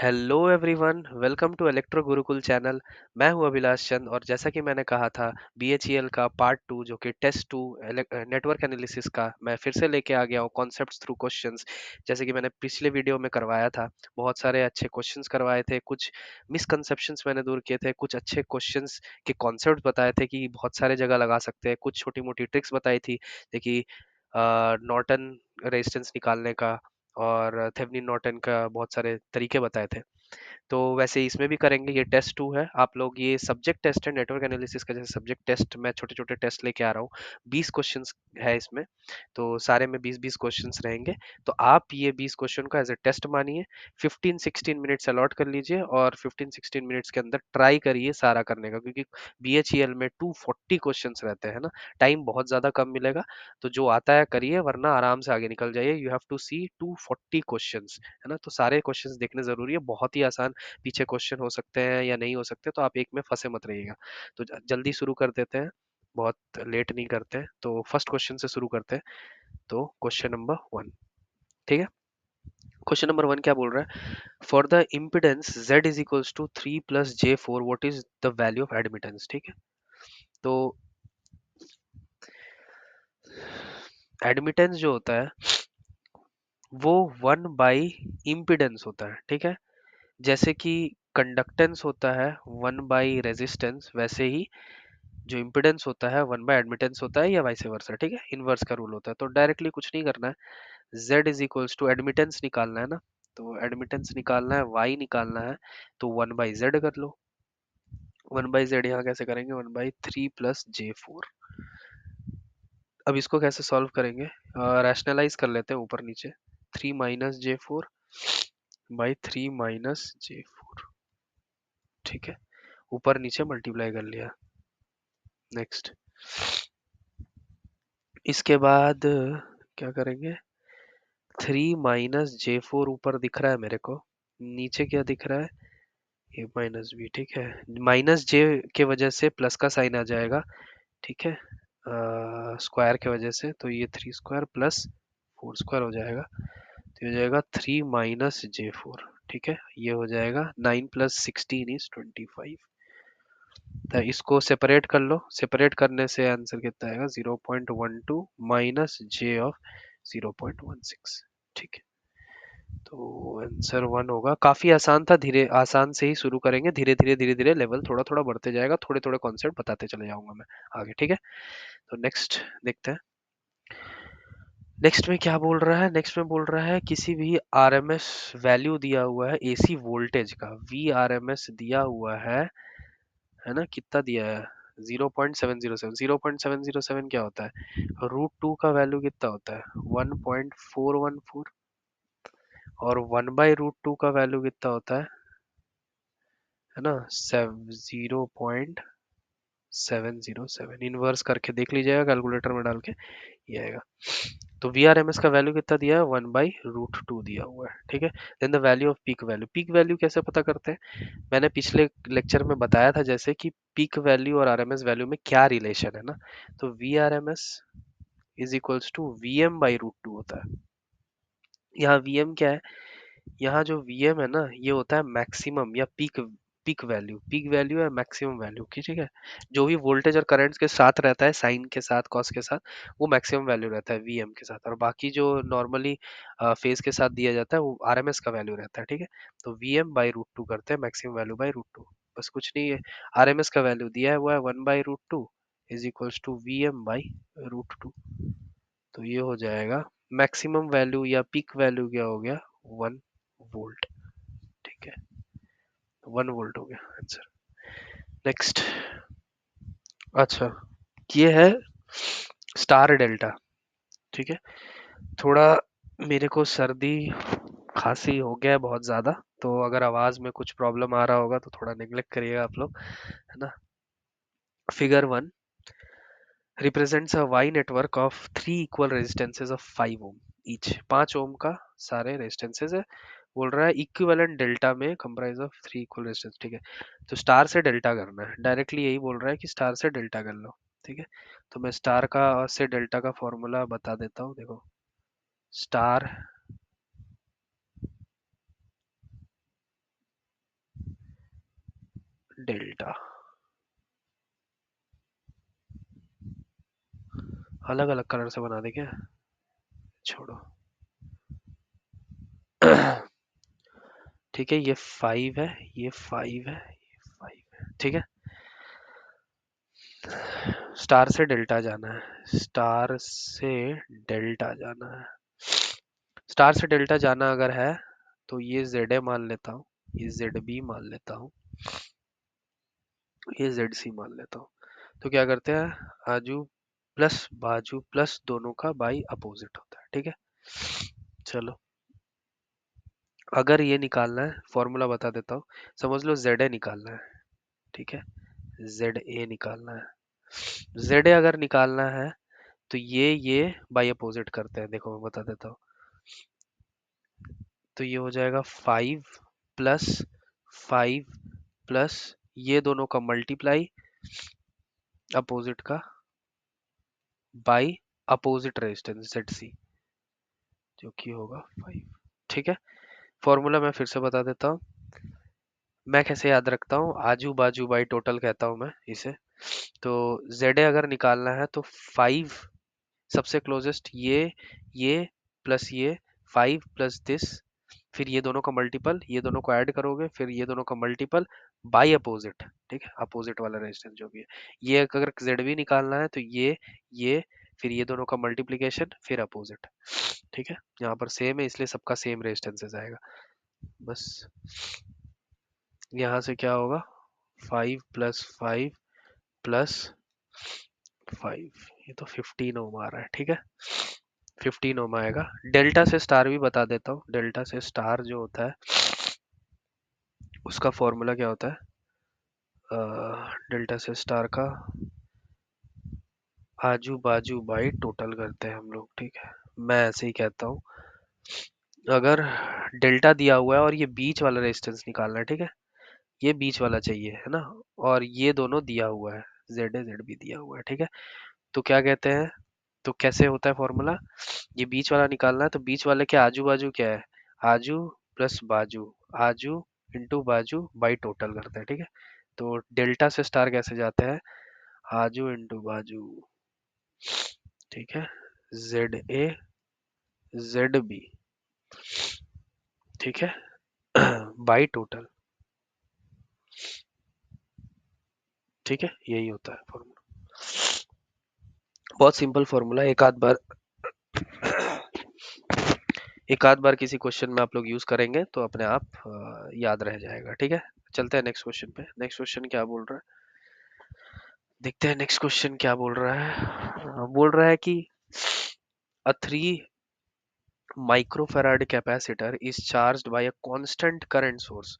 Hello everyone, welcome to electro Gurukul channel. मैं हूं अभिलाष चंद और जैसा कि मैंने कहा था, बीएचईएल का पार्ट टू जो कि टेस्ट टू नेटवर्क एनालिसिस का मैं फिर से लेके आ गया हूं, कॉन्सेप्ट्स थ्रू क्वेश्चंस। जैसे कि मैंने पिछले वीडियो में करवाया था, बहुत सारे अच्छे क्वेश्चंस करवाए थे, कुछ मिसकंसेप्शंस मैंने दूर किए थे, कुछ अच्छे क्वेश्चंस के कॉन्सेप्ट बताए थे कि बहुत सारे जगह लगा सकते हैं, कुछ छोटी मोटी ट्रिक्स बताई थी। देखिए, नॉर्टन रेजिस्टेंस निकालने का और थेवेनिन नॉर्टन का बहुत सारे तरीके बताए थे। तो वैसे ही इसमें भी करेंगे। ये टेस्ट टू है, आप लोग ये सब्जेक्ट टेस्ट है नेटवर्क एनालिसिस का। जैसे सब्जेक्ट टेस्ट मैं छोटे छोटे टेस्ट लेके आ रहा हूँ, 20 क्वेश्चंस है इसमें। तो सारे में 20-20 क्वेश्चंस रहेंगे। तो आप ये 20 क्वेश्चन को एज ए टेस्ट मानिए, 15-16 मिनट्स अलॉट कर लीजिए और 15-16 मिनट्स के अंदर ट्राई करिए सारा करने का, क्योंकि बीएचईएल में 240 क्वेश्चंस रहते हैं ना, टाइम बहुत ज्यादा कम मिलेगा। तो जो आता है करिए, वरना आराम से आगे निकल जाइए। You have to see 240 questions, है ना। तो सारे क्वेश्चंस देखने जरूरी है, बहुत ही आसान। पीछे क्वेश्चन हो सकते हैं या नहीं हो सकते, तो आप एक में फंसे मत रहिएगा। तो जल्दी शुरू कर देते हैं, बहुत लेट नहीं करते हैं। तो फर्स्ट क्वेश्चन से शुरू करते हैं। तो क्वेश्चन नंबर 1, ठीक है। क्वेश्चन नंबर 1 क्या बोल रहा है? For the impedance z is equals to 3 + j4, what is the value of admittance? ठीक है। तो एडमिटेंस जो होता है वो 1/इम्पिडेंस होता है, ठीक है। जैसे कि कंडक्टेंस होता है 1/रेजिस्टेंस, वैसे ही जो इम्पिडेंस होता है 1/एडमिटेंस होता है, या वाइस वर्सा, ठीक है। इनवर्स का रूल होता है। तो डायरेक्टली कुछ नहीं करना है, z is equals to admittance निकालना है ना। तो एडमिटेंस निकालना है, y निकालना है, तो 1/z कर लो। 1/z यहाँ कैसे करेंगे? 1/3 + j4। अब इसको कैसे सॉल्व करेंगे? रैशनलाइज कर लेते हैं ऊपर नीचे। 3 - j4/3 - j4, ठीक है। ऊपर नीचे मल्टीप्लाई कर लिया। नेक्स्ट, इसके बाद क्या करेंगे? 3 - j4 ऊपर दिख रहा है मेरे को, नीचे क्या दिख रहा है? a - b, ठीक है। माइनस जे के वजह से प्लस का साइन आ जाएगा, ठीक है, स्क्वायर के वजह से। तो ये 3² + 4² हो जाएगा। तो ये हो जाएगा 3 - j4, ठीक है। ये हो जाएगा 9 + 16 = 25। तो इसको सेपरेट कर लो, सेपरेट करने से आंसर कितना आएगा? 0.12 - j ऑफ 0.16, ठीक है। तो आंसर 1 होगा। काफी आसान था, धीरे आसान से ही शुरू करेंगे, धीरे धीरे लेवल थोड़ा थोड़ा बढ़ते जाएगा, थोड़े थोड़े कॉन्सेप्ट बताते चले जाऊंगा मैं आगे, ठीक है। तो नेक्स्ट देखते हैं। नेक्स्ट में क्या बोल रहा है? नेक्स्ट में बोल रहा है किसी भी आरएमएस वैल्यू दिया हुआ है एसी वोल्टेज का, वी आरएमएस दिया हुआ है ना। कितना दिया है? 0.707। 0.707 क्या होता है? √2 का वैल्यू कितना होता है? 1.414। और 1/√2 का वैल्यू कितना होता है ना? 0.707। इनवर्स करके देख लीजिएगा कैलकुलेटर में डाल के, ये आएगा। तो वी आर एम एस का वैल्यू कितना दिया है? 1/√2 दिया हुआ है, ठीक है। Then the value of peak value, peak value कैसे पता करते हैं? मैंने पिछले लेक्चर में बताया था, जैसे कि पीक वैल्यू और आरएमएस वैल्यू में क्या रिलेशन है ना। तो V R M S is equals to Vm/√2 होता है। यहाँ Vm क्या है? यहाँ जो Vm है ना, ये होता है मैक्सिमम या peak, peak value. Peak value है मैक्सिमम वैल्यू की, ठीक है। जो भी वोल्टेज और करंट्स के साथ रहता है, साइन के साथ, कॉस के साथ, वो मैक्सिमम वैल्यू रहता है Vm के साथ। और बाकी जो नॉर्मली फेज के साथ दिया जाता है, वो आरएमएस का वैल्यू रहता है, ठीक है। तो Vm/√2 करते हैं, मैक्सिमम वैल्यू बाई √2। बस कुछ नहीं है, आरएमएस का वैल्यू दिया हुआ है 1/√2 इज इक्वल्स टू Vm/√2। तो ये हो जाएगा मैक्सिमम वैल्यू या पीक वैल्यू क्या हो गया? 1 वोल्ट, ठीक है। 1 वोल्ट हो गया आंसर। नेक्स्ट, अच्छा, ये है स्टार डेल्टा, ठीक है। थोड़ा मेरे को सर्दी खांसी हो गया है बहुत ज्यादा, तो अगर आवाज में कुछ प्रॉब्लम आ रहा होगा तो थोड़ा नेग्लेक्ट करिएगा आप लोग, है ना। Figure 1 represents a Y network of 3 equal resistances of 5 ohm each। 5 ओम का सारे रेजिस्टेंसेज है। बोल रहा है इक्विवेलेंट डेल्टा में कंप्राइज ऑफ 3 इक्वल रेजिस्टेंस, ठीक है। तो स्टार से डेल्टा करना है, डायरेक्टली यही बोल रहा है कि स्टार से डेल्टा कर लो, ठीक है। तो मैं स्टार का से डेल्टा का फॉर्मूला बता देता हूँ, देखो। स्टार डेल्टा, अलग अलग कलर से बना दे क्या, छोड़ो। ठीक है, ये 5 है, ये 5 है, ये 5 है, ठीक है। स्टार से डेल्टा जाना है, स्टार से डेल्टा जाना है। स्टार से डेल्टा जाना अगर है तो ये जेड ए मान लेता हूँ, ये जेड बी मान लेता हूँ, ये जेड सी मान लेता हूँ। तो क्या करते हैं, आजू प्लस बाजू प्लस दोनों का बाई अपोजिट होता है, ठीक है। चलो, अगर ये निकालना है, फॉर्मूला बता देता हूँ। समझ लो जेड ए निकालना है, ठीक है, जेड ए निकालना है। जेड ए अगर निकालना है तो ये बाई अपोजिट करते हैं, देखो मैं बता देता हूँ। तो ये हो जाएगा 5 प्लस 5 प्लस ये दोनों का मल्टीप्लाई अपोजिट का by opposite resistance Z C, जो कि होगा 5, ठीक है। फॉर्मूला मैं फिर से बता देता हूँ। मैं कैसे याद रखता हूँ, आजू बाजू बाई टोटल कहता हूँ मैं इसे। तो जेड ए अगर निकालना है तो 5 सबसे क्लोजेस्ट ये प्लस ये 5 प्लस दिस, फिर ये दोनों का मल्टीपल, ये दोनों को ऐड करोगे, फिर ये दोनों का मल्टीपल बाई अपोजिट, ठीक है, अपोजिट वाला रेजिस्टेंस जो भी है। ये अगर जेड बी निकालना है तो ये फिर ये दोनों का मल्टीप्लीकेशन फिर अपोजिट, ठीक है। यहाँ पर सेम है इसलिए सबका सेम रेजिस्टेंसेस आएगा। बस यहाँ से क्या होगा, 5 प्लस 5 प्लस 5, ये तो 15 ओम आ रहा है, ठीक है, 15 ओम आएगा। डेल्टा से स्टार भी बता देता हूँ, डेल्टा से स्टार जो होता है उसका फॉर्मूला क्या होता है, डेल्टा से स्टार का आजू बाजू बाई टोटल करते हैं हम लोग, ठीक है। मैं ऐसे ही कहता हूँ, अगर डेल्टा दिया हुआ है और ये बीच वाला रेजिस्टेंस निकालना है, ठीक है, ये बीच वाला चाहिए है ना, और ये दोनों दिया हुआ है, जेड ए जेड बी दिया हुआ है, ठीक है। तो क्या कहते हैं, तो कैसे होता है फॉर्मूला, ये बीच वाला निकालना है तो बीच वाले के आजू बाजू क्या है, आजू प्लस बाजू, आजू इंटू बाजू बाई टोटल करते हैं, ठीक है। तो डेल्टा से स्टार कैसे जाते हैं, आजू इंटू बाजू, ठीक है, जेड ए जेड बी, ठीक है, बाई टोटल, ठीक है, यही होता है फॉर्मूला। बहुत सिंपल फॉर्मूला, एक आध बार किसी क्वेश्चन में आप लोग यूज करेंगे तो अपने आप याद रह जाएगा, ठीक है। चलते हैं नेक्स्ट क्वेश्चन पे। नेक्स्ट क्वेश्चन क्या बोल रहा है, देखते हैं नेक्स्ट क्वेश्चन क्या बोल रहा है। बोल रहा है कि a 3 microfarad capacitor is charged by a constant current source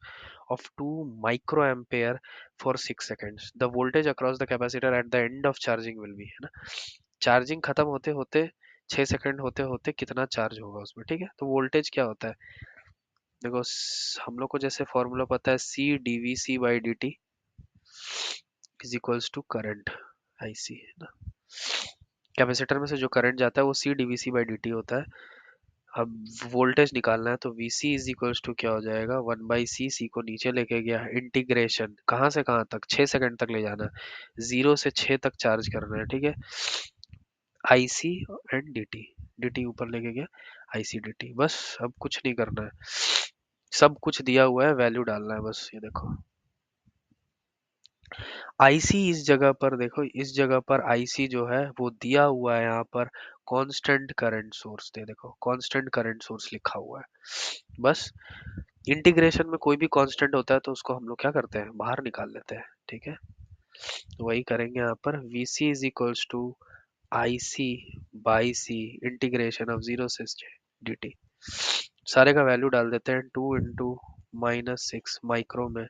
of 2 microampere for 6 seconds. The voltage across the capacitor at the end of charging will be, है ना, चार्जिंग खत्म होते होते 6 सेकंड होते होते कितना चार्ज होगा उसमें, ठीक है। तो वोल्टेज क्या होता है, देखो हम लोग को जैसे फॉर्मूला पता है, C D V C by D T is equals to current I C, है ना। कैपेसिटर में से जो करंट जाता है वो C D V C by D T होता है। अब वोल्टेज निकालना है तो V C is equals to क्या हो जाएगा, 1/c, सी को नीचे लेके गया, इंटीग्रेशन कहाँ से कहाँ तक, 6 सेकंड तक ले जाना है, 0 से 6 तक चार्ज करना है, ठीक है। I C and D T, D T ऊपर लेके गया, आई सी डी टी, बस अब कुछ नहीं करना है, सब कुछ दिया हुआ है, वैल्यू डालना है बस। ये देखो आईसी इस जगह पर, देखो इस जगह पर आईसी जो है वो दिया हुआ है, यहाँ पर कांस्टेंट करंट सोर्स दे, देखो कांस्टेंट करंट सोर्स लिखा हुआ है। बस इंटीग्रेशन में कोई भी कांस्टेंट होता है तो उसको हम लोग क्या करते हैं, बाहर निकाल लेते हैं, ठीक है। तो वही करेंगे यहाँ पर, V C is equals to I C by C integration of 0 से डी टी, सारे का वैल्यू डाल देते हैं, 2 × -6 माइक्रो में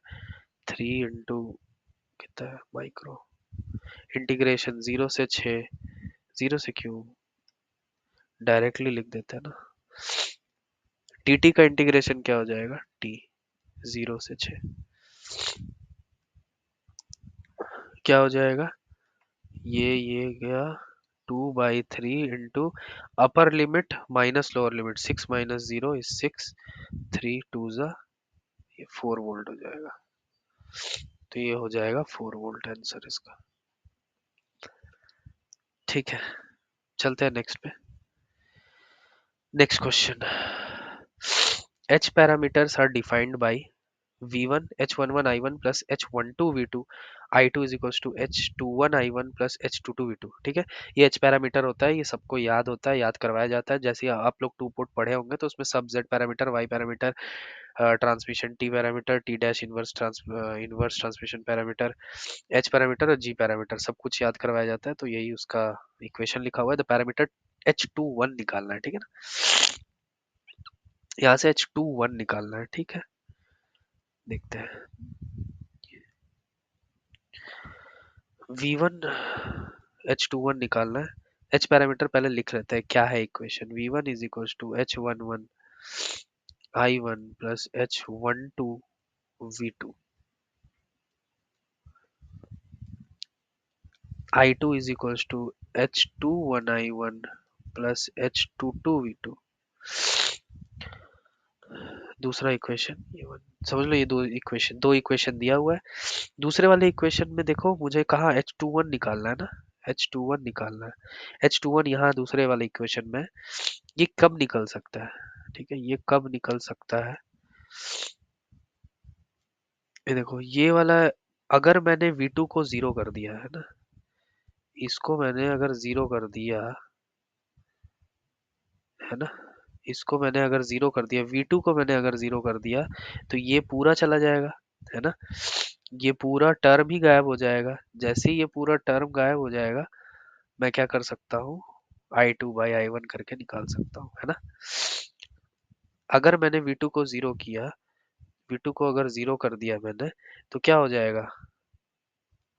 3 कितना है माइक्रो, इंटीग्रेशन 0 से 6, 0 से क्यूब डायरेक्टली लिख देते हैं ना, टी का इंटीग्रेशन क्या हो जाएगा, टी 0 से 6 क्या हो जाएगा, ये गया 2/3 into upper limit minus lower limit, 6 minus 0 is 6, 3 2 ज़ा, ये 4 वोल्ट हो जाएगा। तो ये हो जाएगा 4 वोल्ट आंसर इसका। ठीक है, चलते हैं नेक्स्ट पे। Next question, H parameters are defined by V1 H11 I1 plus H12 V2 I2 is equals to H21 I1 plus H22 V2। ठीक है, ये H पैरामीटर होता है, ये सबको याद होता है, याद करवाया जाता है। जैसे आप लोग टू पोर्ट पढ़े होंगे तो उसमें सब Z parameter, Y parameter, transmission T parameter, T dash inverse transmission parameter, H parameter और G पैरामीटर सब कुछ याद करवाया जाता है। तो यही उसका इक्वेशन लिखा हुआ है। द पैरामीटर H21 निकालना है, ठीक है ना। यहाँ से H21 निकालना है, ठीक है, देखते हैं। V1 H21 निकालना है। H पैरामीटर पहले लिख लेते हैं, क्या है equation. V1 is equals to H11 I1 plus H12 V2, I2 is equals to H21 I1 plus H22 V2। दूसरा इक्वेशन ये समझ लो, ये दो इक्वेशन दिया हुआ है। दूसरे वाले इक्वेशन में देखो, मुझे कहा H21 निकालना है ना, H21 निकालना है। H21 यहाँ दूसरे वाले इक्वेशन में, ये कब निकल सकता है, ठीक है, ये कब निकल सकता है। ये देखो, ये वाला अगर मैंने V2 को जीरो कर दिया है ना, इसको मैंने अगर जीरो कर दिया है ना, इसको मैंने अगर जीरो कर दिया, V2 को मैंने अगर जीरो कर दिया, तो ये पूरा चला जाएगा, है ना। ये पूरा टर्म ही गायब हो जाएगा। जैसे ही ये पूरा टर्म गायब हो जाएगा, मैं क्या कर सकता हूँ, I2/I1 करके निकाल सकता हूँ, है ना। अगर मैंने V2 को जीरो किया, V2 को अगर जीरो कर दिया मैंने, तो क्या हो जाएगा,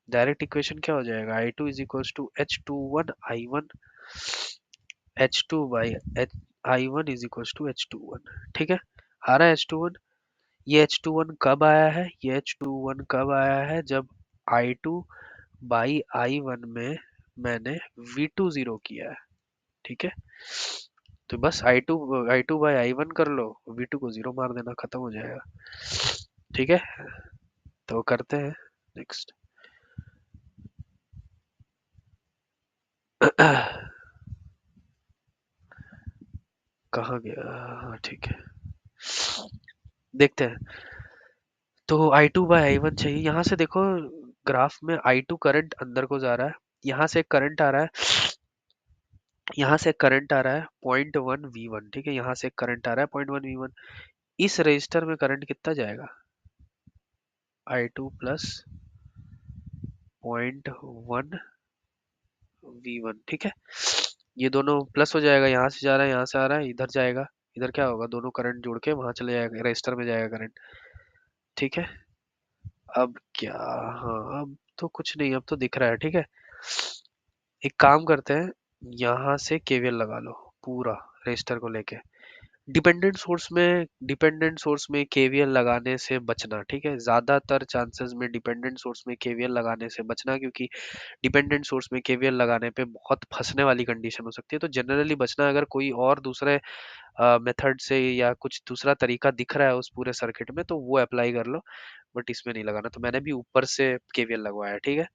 डायरेक्ट इक्वेशन क्या हो जाएगा, I2 is equals to H21 I1 H2/I1 is equals to H21। ठीक है, आ रहा है H21। ये H21 कब आया है, ये H21 कब आया है, जब I2/I1 में मैंने V2 जीरो किया है। ठीक है, तो बस I2/I1 कर लो, V2 को जीरो मार देना, खत्म हो जाएगा। ठीक है, तो करते हैं नेक्स्ट। कहाँ गया, हाँ ठीक है, देखते हैं। तो I2/I1 चाहिए। यहाँ से देखो, ग्राफ में I2 करंट अंदर को जा रहा है, यहाँ से करंट आ रहा है, यहाँ से करंट आ रहा है 0.1 V1। ठीक है, यहाँ से करंट आ रहा है 0.1 V1। इस रजिस्टर में करंट कितना जाएगा, I2 प्लस 0.1 V1। ठीक है, ये दोनों प्लस हो जाएगा, यहाँ से जा रहा है, यहाँ से आ रहा है, इधर जाएगा, इधर क्या होगा, दोनों करंट जोड़ के वहां चले जाएगा, रजिस्टर में जाएगा करंट। ठीक है, अब क्या, हाँ अब तो कुछ नहीं, अब तो दिख रहा है। ठीक है, एक काम करते हैं, यहाँ से केवीएल लगा लो पूरा रजिस्टर को लेके। डिपेंडेंट सोर्स में केवीएल लगाने से बचना। ठीक है, ज्यादातर चांसेस में डिपेंडेंट सोर्स में केवीएल लगाने से बचना, क्योंकि डिपेंडेंट सोर्स में केवीएल लगाने पे बहुत फंसने वाली कंडीशन हो सकती है। तो जनरली बचना, अगर कोई और दूसरे मेथड से या कुछ दूसरा तरीका दिख रहा है उस पूरे सर्किट में, तो वो अप्लाई कर लो, बट इसमें नहीं लगाना। तो मैंने भी ऊपर से केवीएल लगवाया। ठीक है,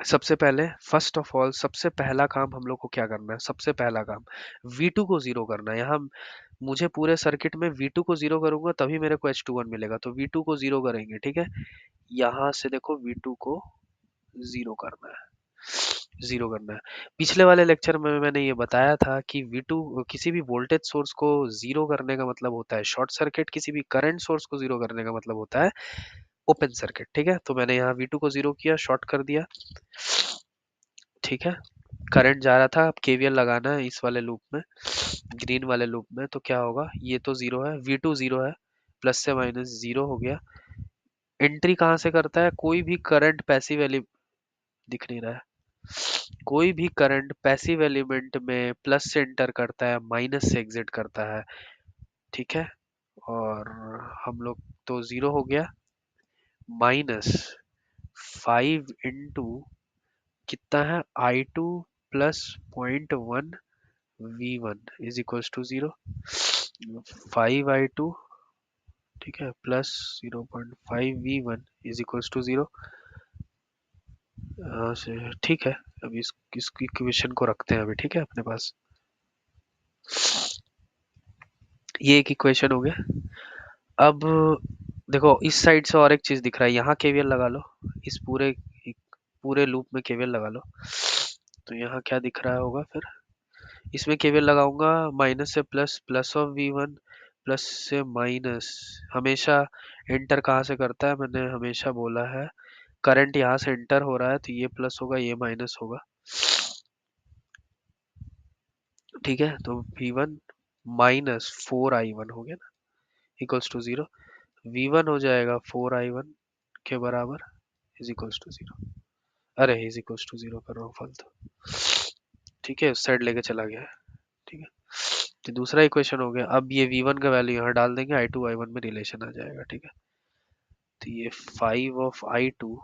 सबसे पहले फर्स्ट ऑफ ऑल, सबसे पहला काम हम लोग को क्या करना है, सबसे पहला काम V2 को जीरो करना है। यहाँ मुझे पूरे सर्किट में V2 को जीरो करूंगा तभी मेरे को H21 मिलेगा, तो V2 को जीरो करेंगे। ठीक है, यहाँ से देखो V2 को जीरो करना है, जीरो करना है। पिछले वाले लेक्चर में मैंने ये बताया था कि V2 किसी भी वोल्टेज सोर्स को जीरो करने का मतलब होता है शॉर्ट सर्किट, किसी भी करंट सोर्स को जीरो करने का मतलब होता है ओपन सर्किट। ठीक है, तो मैंने यहाँ V2 को जीरो किया, शॉर्ट कर दिया। ठीक है, करंट जा रहा था, अब केवीएल लगाना है इस वाले लूप में, ग्रीन वाले लूप में। तो क्या होगा, ये तो जीरो है, V2 जीरो है, प्लस से माइनस जीरो हो गया। एंट्री कहाँ से करता है, कोई भी करंट पैसिव एलिमेंट, दिख नहीं रहा है, कोई भी करंट पैसिव एलिमेंट में प्लस से एंटर करता है, माइनस से एग्जिट करता है। ठीक है, और हम लोग तो जीरो हो गया, माइनस 5 इंटू कितना है, I2 plus 0.1 V1 is equals to zero. 5 I2 ठीक है, plus 0.5v1 is equals to 0। ठीक है, अभी इसकी इक्वेशन को रखते हैं अभी, ठीक है अपने पास। ये एक इक्वेशन हो गया। अब देखो इस साइड से और एक चीज दिख रहा है, यहाँ केवीएल लगा लो, इस पूरे लूप में केवीएल लगा लो। तो यहाँ क्या दिख रहा होगा फिर, इसमें केवीएल लगाऊंगा, माइनस से plus, plus of v1 plus से माइनस। हमेशा एंटर कहाँ से करता है, मैंने हमेशा बोला है करंट यहाँ से एंटर हो रहा है तो ये प्लस होगा ये माइनस होगा। ठीक है, तो v1 माइनस 4i1 हो गया ना, इक्वल्स टू 0। v1 हो जाएगा 4i1 के बराबर, इज इक्वल्स टू 0। अरे इज इक्वल्स टू 0 कर रहा हूँ फालतू। ठीक है, उस साइड लेके चला गया है। ठीक है, तो दूसरा इक्वेशन हो गया। अब ये v1 का वैल्यू यहाँ डाल देंगे, i2 i1 में रिलेशन आ जाएगा। ठीक है, तो ये 5 of i2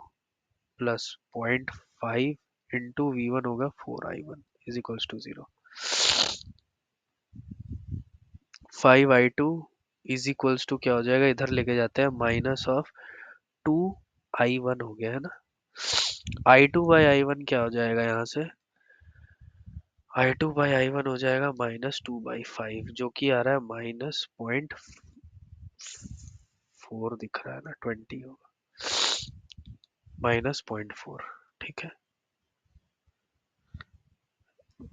plus 0.5 into v1 होगा 4i1 is equals to 0। 5i2 is equals to क्या हो जाएगा, इधर लेके जाते हैं, माइनस ऑफ 2i1 हो गया है ना। i2 बाई i1 क्या हो जाएगा यहाँ से, i2 बाई i1 हो जाएगा -2/5, जो कि आ रहा है -0.4 दिख रहा है ना, 20 होगा, -0.4। ठीक है,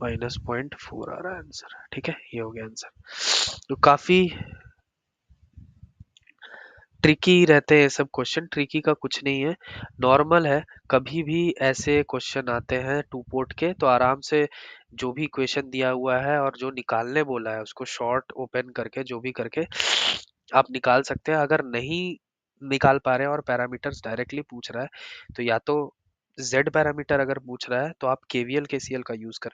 -0.4 आ रहा है आंसर। ठीक है, ये हो गया आंसर। तो काफी ट्रिकी रहते हैं ये सब क्वेश्चन, ट्रिकी का कुछ नहीं है, नॉर्मल है। कभी भी ऐसे क्वेश्चन आते हैं टू पोर्ट के तो आराम से जो भी इक्वेशन दिया हुआ है और जो निकालने बोला है उसको शॉर्ट ओपन करके जो भी करके आप निकाल सकते हैं। अगर नहीं निकाल पा रहे हैं और पैरामीटर्स डायरेक्टली पूछ रहा है तो या तो जेड पैरामीटर अगर पूछ रहा है तो आप केवीएल केसीएल का यूज कर,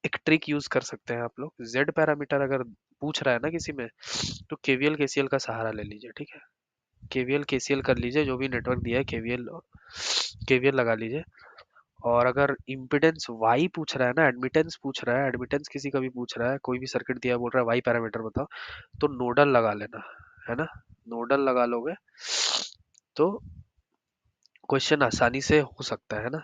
एक ट्रिक यूज कर सकते हैं आप लोग। जेड पैरामीटर अगर पूछ रहा है ना किसी में तो केवीएल केसीएल का सहारा ले लीजिए। ठीक है, केवीएल केसीएल कर लीजिए, जो भी नेटवर्क दिया है केवीएल केवीएल लगा लीजिए। और अगर इम्पीडेंस वाई पूछ रहा है ना, एडमिटेंस पूछ रहा है, एडमिटेंस किसी का भी पूछ रहा है, कोई भी सर्किट दिया बोल रहा है वाई पैरामीटर बताओ, तो नोडल लगा लेना, है ना। नोडल लगा लोगे तो क्वेश्चन आसानी से हो सकता है ना,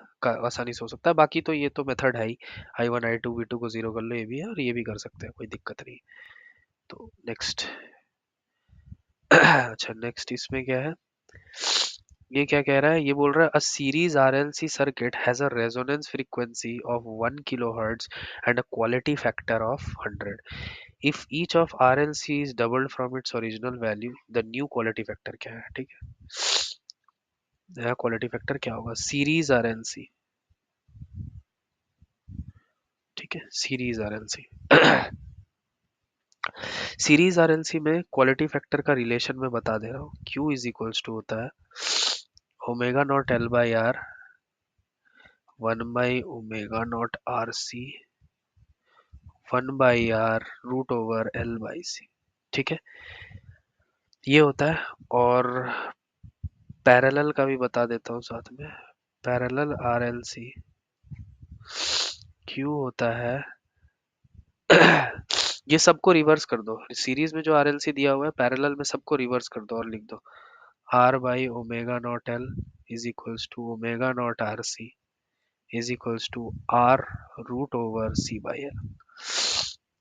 आसानी से हो सकता है। बाकी तो ये तो मेथड है ही, i1 i2 v2 को जीरो कर लो, ये भी है और ये भी कर सकते हैं, कोई दिक्कत नहीं। तो नेक्स्ट अच्छा नेक्स्ट इसमें क्या है, ये क्या कह रहा है, ये बोल रहा है a series RLC circuit has a resonance frequency of 1 kilohertz and a quality factor of 100। If each of RLC is doubled from its original value the new quality factor क्या है। ठीक है, नया क्वालिटी फैक्टर क्या होगा, series RLC. ठीक है, series RLC series RLC में क्वालिटी फैक्टर का रिलेशन मैं बता दे रहा हूँ, Q इज इक्वल्स टू होता है omega nought L by R 1/ओमेगा नॉट RC 1/R√L/C। ठीक है, ये होता है। और पैरेलल का भी बता देता हूँ साथ में, पैरेलल RLC Q होता है ये सबको रिवर्स कर दो, सीरीज में जो RLC दिया हुआ है पैरेलल में सबको रिवर्स कर दो और लिख दो R/ओमेगा nought L is equals to omega nought RC is equals to R√C/L।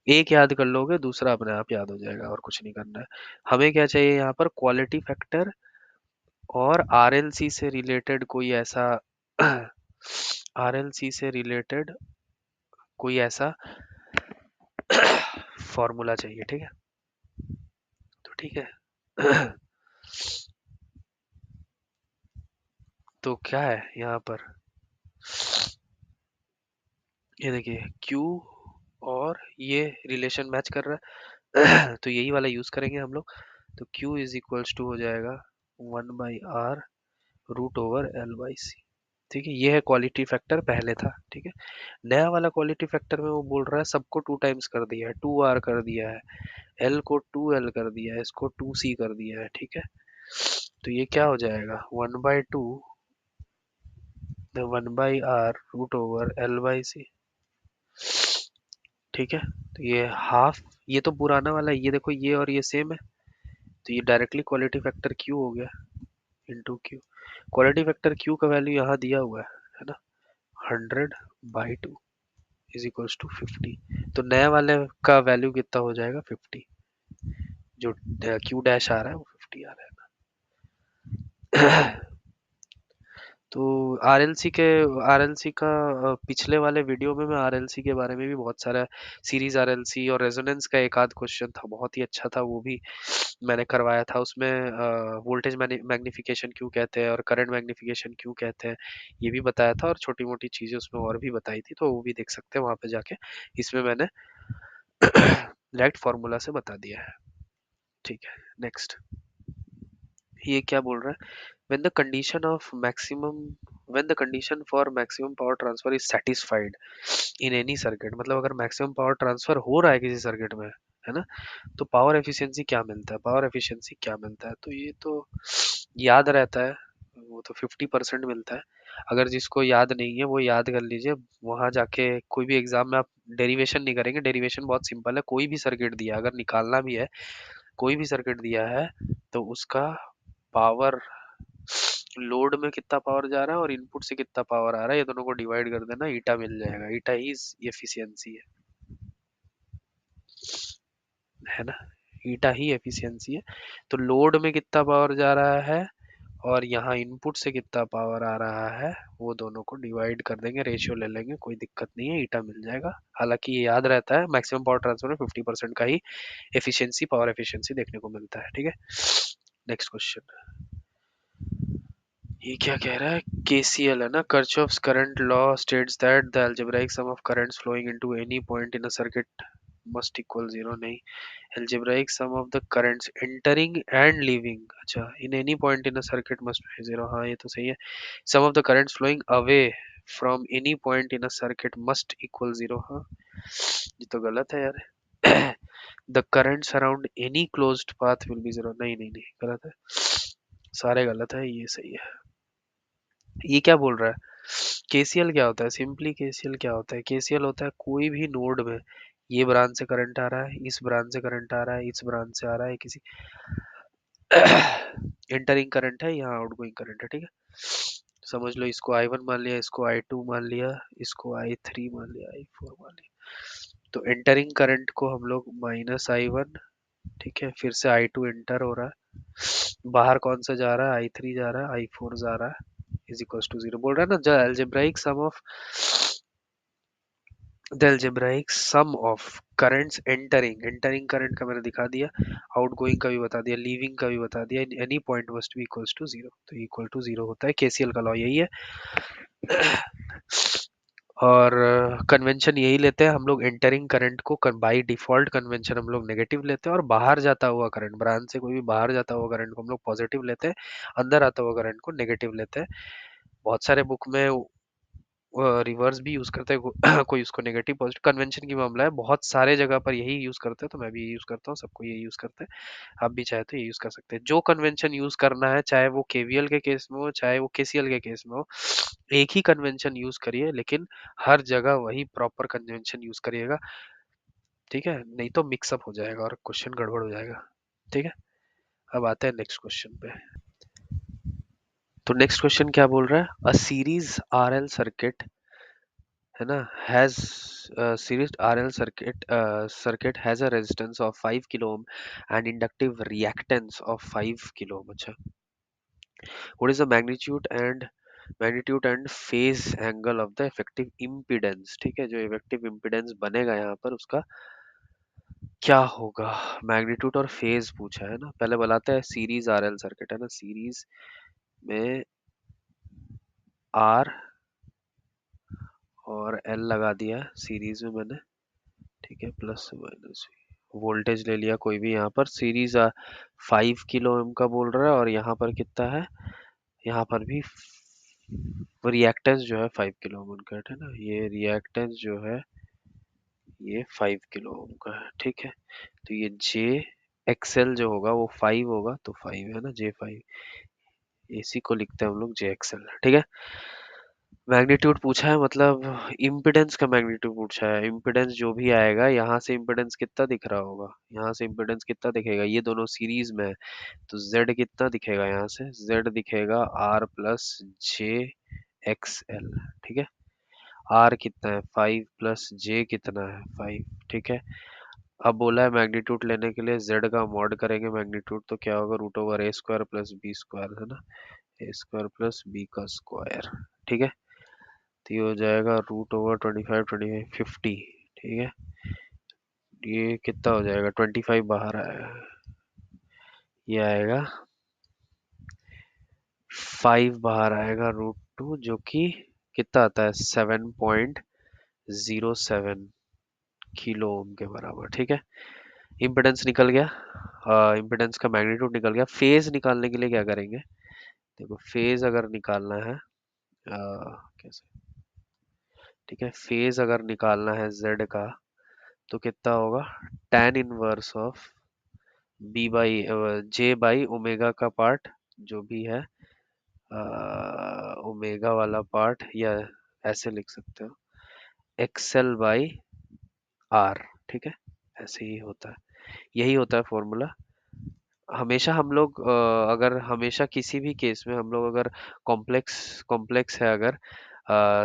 एक याद कर लोगे दूसरा अपने आप याद हो जाएगा, और कुछ नहीं करना है। हमें क्या चाहिए यहाँ पर, क्वालिटी फैक्टर और आरएलसी से रिलेटेड कोई ऐसा आरएलसी से रिलेटेड कोई ऐसा फॉर्मूला चाहिए। ठीक है, तो ठीक है तो क्या है यहाँ पर, ये देखिए Q और ये रिलेशन मैच कर रहा है तो यही वाला यूज करेंगे हम लोग। तो Q इज इक्वल्स टू हो जाएगा 1/R√L/C। ठीक है, ये है क्वालिटी फैक्टर, पहले था। ठीक है, नया वाला क्वालिटी फैक्टर में वो बोल रहा है सबको 2 टाइम्स कर दिया है, 2R कर दिया है, L को 2L कर दिया है, इसको 2C कर दिया है। ठीक है, तो ये क्या हो जाएगा 1/2 1/R√L/C। ठीक है, तो ये हाफ, ये तो पुराना वाला है, ये देखो ये और ये सेम है, तो ये डायरेक्टली क्वालिटी फैक्टर क्यू हो गया into Q. Quality factor Q का वैल्यू यहाँ दिया हुआ है ना, 100/2 इज इक्वल्स टू 50। तो नए वाले का वैल्यू कितना हो जाएगा, 50। जो क्यू डैश आ रहा है वो 50 आ रहा है। तो आरएलसी का पिछले वाले वीडियो में मैं आरएलसी के बारे में भी बहुत सारा, सीरीज आरएलसी और रेजोनेंस का एक आध क्वेश्चन था, बहुत ही अच्छा था, वो भी मैंने करवाया था। उसमें वोल्टेज मैग्निफिकेशन क्यों कहते हैं और करंट मैग्निफिकेशन क्यों कहते हैं, ये भी बताया था, और छोटी मोटी चीजें उसमें और भी बताई थी, तो वो भी देख सकते हैं वहां पे जाके। इसमें मैंने डायरेक्ट फॉर्मूला से बता दिया है। ठीक है, नेक्स्ट। ये क्या बोल रहा है, when the condition of maximum when the condition for maximum power transfer is satisfied in any circuit, मतलब अगर मैक्सिमम पावर ट्रांसफर हो रहा है किसी सर्किट में, है ना, तो पावर एफिशिएंसी क्या मिलता है, पावर एफिशिएंसी क्या मिलता है, तो ये तो याद रहता है, वो तो 50% मिलता है। अगर जिसको याद नहीं है वो याद कर लीजिए, वहां जाके कोई भी एग्जाम में आप डेरिवेशन नहीं करेंगे, डेरिवेशन बहुत सिंपल है, कोई भी सर्किट दिया अगर निकालना भी है, कोई भी सर्किट दिया है तो उसका पावर, लोड में कितना पावर जा रहा है और इनपुट से कितना पावर आ रहा है, ये दोनों को डिवाइड कर देना, ईटा मिल जाएगा, ईटा ही एफिशिएंसी है ना, ईटा ही एफिशिएंसी है। तो लोड में कितना पावर जा रहा है और यहाँ इनपुट से कितना पावर आ रहा है, वो दोनों को डिवाइड कर देंगे, रेशियो ले लेंगे, कोई दिक्कत नहीं है, ईटा मिल जाएगा। हालांकि ये याद रहता है, मैक्सिमम पावर ट्रांसफर में 50% का ही एफिशिएंसी, पावर एफिशिएंसी देखने को मिलता है। ठीक है, नेक्स्ट क्वेश्चन। ये क्या कह रहा है, केसीएल है ना, Kirchhoff's current law states that the algebraic sum of currents flowing into any point in a circuit must equal zero। नहीं, algebraic sum of the currents entering and leaving, अच्छा, in any point in a circuit must be zero, हाँ ये तो सही है। sum of the currents flowing away from any point in a circuit must equal zero, हाँ ये तो गलत है यार। the currents around any closed path will be zero, नहीं नहीं नहीं, गलत है, सारे गलत है, ये सही है। ये क्या बोल रहा है, केसीएल क्या होता है, सिंपली केसीएल क्या होता है, केसीएल होता है कोई भी नोड में, ये ब्रांच से करंट आ रहा है, इस ब्रांच से करंट आ रहा है, इस ब्रांच से आ रहा है, किसी एंटरिंग करंट है, यहाँ आउटगोइंग करंट है, ठीक है। समझ लो, इसको I1 मान लिया, इसको I2 मान लिया, इसको I3 मान लिया, I4 मान लिया। तो एंटरिंग करंट को हम लोग -I1, ठीक है, फिर से I2 एंटर हो रहा है, बाहर कौन सा जा रहा है, I3 जा रहा है, I4 जा रहा है, इज इक्वल टू जीरो, बोल रहा है ना, the algebraic sum of currents entering, current का मैंने दिखा दिया, आउटगोइंग का भी बता दिया, लीविंग का भी बता दिया, any point must be equals to zero, तो इक्वल टू जीरो होता है, केसीएल का लॉ यही है। और कन्वेंशन यही लेते हैं हम लोग, एंटरिंग करंट को बाय डिफॉल्ट कन्वेंशन हम लोग नेगेटिव लेते हैं, और बाहर जाता हुआ करंट, ब्रांच से कोई भी बाहर जाता हुआ करंट को हम लोग पॉजिटिव लेते हैं, अंदर आता हुआ करंट को नेगेटिव लेते हैं। बहुत सारे बुक में रिवर्स भी यूज करते हैं, कोई उसको नेगेटिव पॉजिटिव, कन्वेंशन की मामला है, बहुत सारे जगह पर यही यूज करते हैं, तो मैं भी यही यूज करता हूँ, सबको यही यूज करते हैं, आप भी चाहे तो ये यूज कर सकते हैं, जो कन्वेंशन यूज करना है, चाहे वो केवीएल के केस में हो, चाहे वो केसीएल के केस में हो, एक ही कन्वेंशन यूज करिए, लेकिन हर जगह वही प्रॉपर कन्वेंशन यूज करिएगा, ठीक है, नहीं तो मिक्सअप हो जाएगा और क्वेश्चन गड़बड़ हो जाएगा। ठीक है, अब आते हैं नेक्स्ट क्वेश्चन पे। तो नेक्स्ट क्वेश्चन क्या बोल रहा है, अ सीरीज आरएल सर्किट, है ना, has series RL circuit has a resistance of 5 kilo ohm and inductive reactance of 5 kilo ohm। अच्छा, what is the magnitude and phase angle of the effective impedance, ठीक है, जो effective impedance बनेगा यहाँ पर उसका क्या होगा, मैग्नीट्यूड और फेज पूछा है ना, पहले बताते हैं, सीरीज आरएल सर्किट है ना, सीरीज में आर और एल लगा दिया सीरीज में मैंने, ठीक है, प्लस माइनस, वोल्टेज ले लिया कोई भी, यहाँ पर सीरीज 5 किलो ओम का बोल रहा है, और यहाँ पर कितना है, यहाँ पर भी रिएक्टेंस जो है 5 किलो ओम का है ना, ये रिएक्टेंस जो है ये 5 किलो ओम का है, ठीक है। तो ये जे एक्सएल जो होगा वो 5 होगा, तो 5 है ना, J5, इसी को लिखते हैं हम लोग JXL, ठीक है। मैग्नीट्यूड पूछा है मतलब इम्पिडेंस का मैग्नीट्यूड पूछा है। इम्पिडेंस जो भी आएगा यहाँ से इम्पिडेंस कितना दिख रहा होगा, यहाँ से इम्पिडेंस कितना दिखेगा, ये दोनों सीरीज में है तो z कितना दिखेगा, यहाँ से z दिखेगा r प्लस जे एक्स एल। ठीक है, r कितना है 5 प्लस j कितना है 5। ठीक है, अब बोला है मैग्नीट्यूड लेने के लिए z का मॉड करेंगे मैग्नीट्यूड तो क्या होगा रूट ओवर ए स्क्वायर प्लस बी स्क्वायर, है ना, ए स्क्वायर प्लस बी का स्क्वायर। ठीक है, तो ये हो जाएगा रूट ओवर 25 25 50। ठीक है, ये कितना हो जाएगा 25 बाहर आएगा, ये आएगा 5 बाहर आएगा रूट टू जो कि कितना आता है 7.07 किलो ओम के बराबर। ठीक है, इम्पिडेंस निकल गया, इम्पिडेंस का मैग्नीट्यूड निकल गया। फेज निकालने के लिए क्या करेंगे, देखो फेज अगर निकालना है कैसे, ठीक है, फेज अगर निकालना है z का तो कितना होगा tan inverse of B by J by omega का पार्ट जो भी है, ओमेगा वाला पार्ट, या ऐसे लिख सकते हो एक्सएल बाई आर। ठीक है, ऐसे ही होता है, यही होता है फॉर्मूला। हमेशा हम लोग अगर हमेशा किसी भी केस में हम लोग अगर कॉम्प्लेक्स कॉम्प्लेक्स है, अगर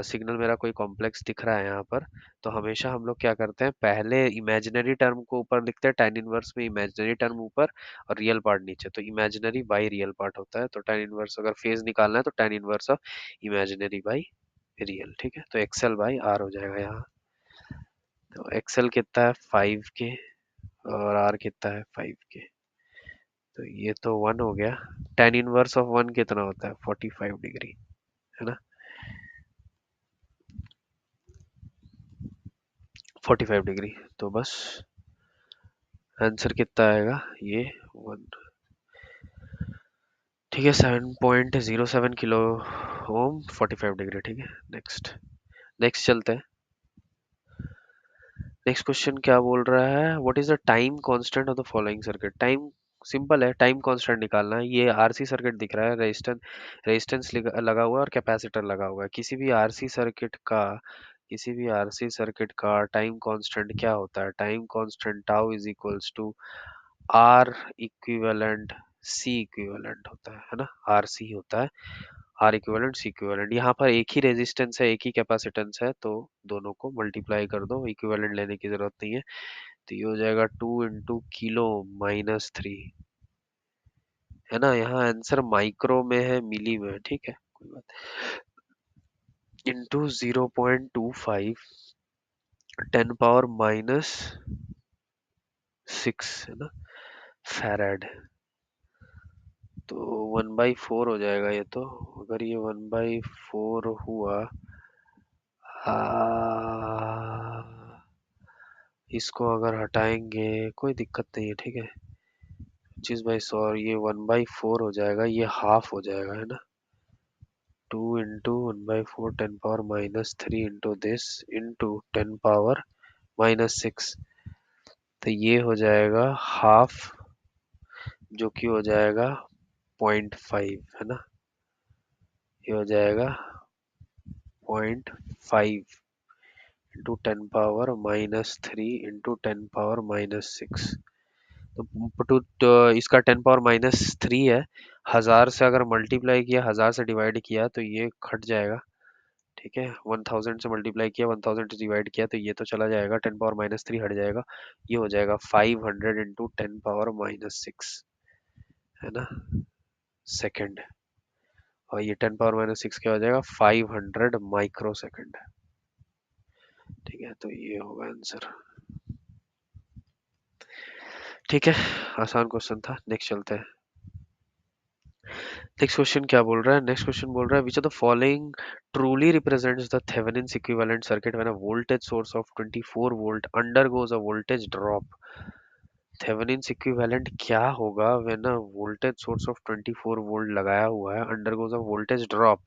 सिग्नल मेरा कोई कॉम्प्लेक्स दिख रहा है यहाँ पर, तो हमेशा हम लोग क्या करते हैं पहले इमेजिनरी टर्म को ऊपर लिखते हैं, tan इनवर्स में इमेजिनरी टर्म ऊपर और रियल पार्ट नीचे, तो इमेजिनरी बाई रियल पार्ट होता है। तो tan इनवर्स अगर फेज निकालना है तो tan inverse of imaginary by real. ठीक है, तो एक्सएल बाई आर हो जाएगा यहाँ। तो एक्सएल कितना है 5 के और आर कितना है 5 के, तो ये तो 1 हो गया। tan इनवर्स ऑफ 1 कितना होता है 45 डिग्री, है ना, 45 डिग्री। तो बस आंसर कितना आएगा ये 1। ठीक है, 7.07 किलो ओम 45 डिग्री। ठीक है, नेक्स्ट नेक्स्ट चलते हैं। नेक्स्ट क्वेश्चन क्या बोल रहा है, what is the time constant of the following circuit. Time simple है, टाइम कांस्टेंट निकालना है। ये आरसी सर्किट दिख रहा है, रेजिस्टेंस लगा हुआ है और कैपेसिटर लगा हुआ है। किसी भी आरसी सर्किट का टाइम कांस्टेंट क्या होता है, time constant tau is equals to R equivalent C equivalent होता है ना, आर सी होता है, आर इक्विवेलेंट सी इक्विवेलेंट। यहाँ पर एक ही रेजिस्टेंस है, एक ही कैपेसिटेंस है, तो दोनों को मल्टीप्लाई कर दो, इक्विवेलेंट लेने की जरूरत नहीं है। तो ये हो जाएगा 2 × किलो-3, है ना, यहाँ आंसर माइक्रो में है मिली में, ठीक है कोई बात, इंटू 0.25 10⁻⁻6, है ना, फैराड। तो 1/4 हो जाएगा ये तो, अगर ये 1/4 हुआ, आ, इसको अगर हटाएंगे कोई दिक्कत नहीं है। ठीक है, 25/100, ये 1/4 हो जाएगा, ये हाफ हो जाएगा, है ना, 2 × 1/4 10⁻³ इंटू दिस इंटू 10⁻⁻6, तो ये हो जाएगा हाफ, जो कि हो जाएगा 0.5, है ना, ये हो जाएगा 0.5 इंटू 10⁻³ इंटू 10⁻⁻6। तो इसका 10⁻³ है, 1000 से अगर मल्टीप्लाई किया, 1000 से डिवाइड किया तो ये घट जाएगा। ठीक है, 1000 से मल्टीप्लाई किया, 1000 से डिवाइड किया तो ये तो चला जाएगा, 10⁻³ हट जाएगा, ये हो जाएगा 500 इंटू 10⁻⁻6, है ना, सेकेंड। और ये 10⁻⁻6 क्या हो जाएगा 500 माइक्रो सेकेंड। ठीक है, तो ये होगा आंसर। ठीक है, आसान क्वेश्चन था। नेक्स्ट चलते हैं। नेक्स्ट क्वेश्चन क्या बोल रहा है, नेक्स्ट क्वेश्चन बोल रहा है which of the following truly represents the Thevenin's equivalent circuit when a voltage source of 24 volt undergoes a voltage drop। Thevenin's equivalent क्या होगा when a voltage source of 24 volt लगाया हुआ है, undergoes a voltage drop,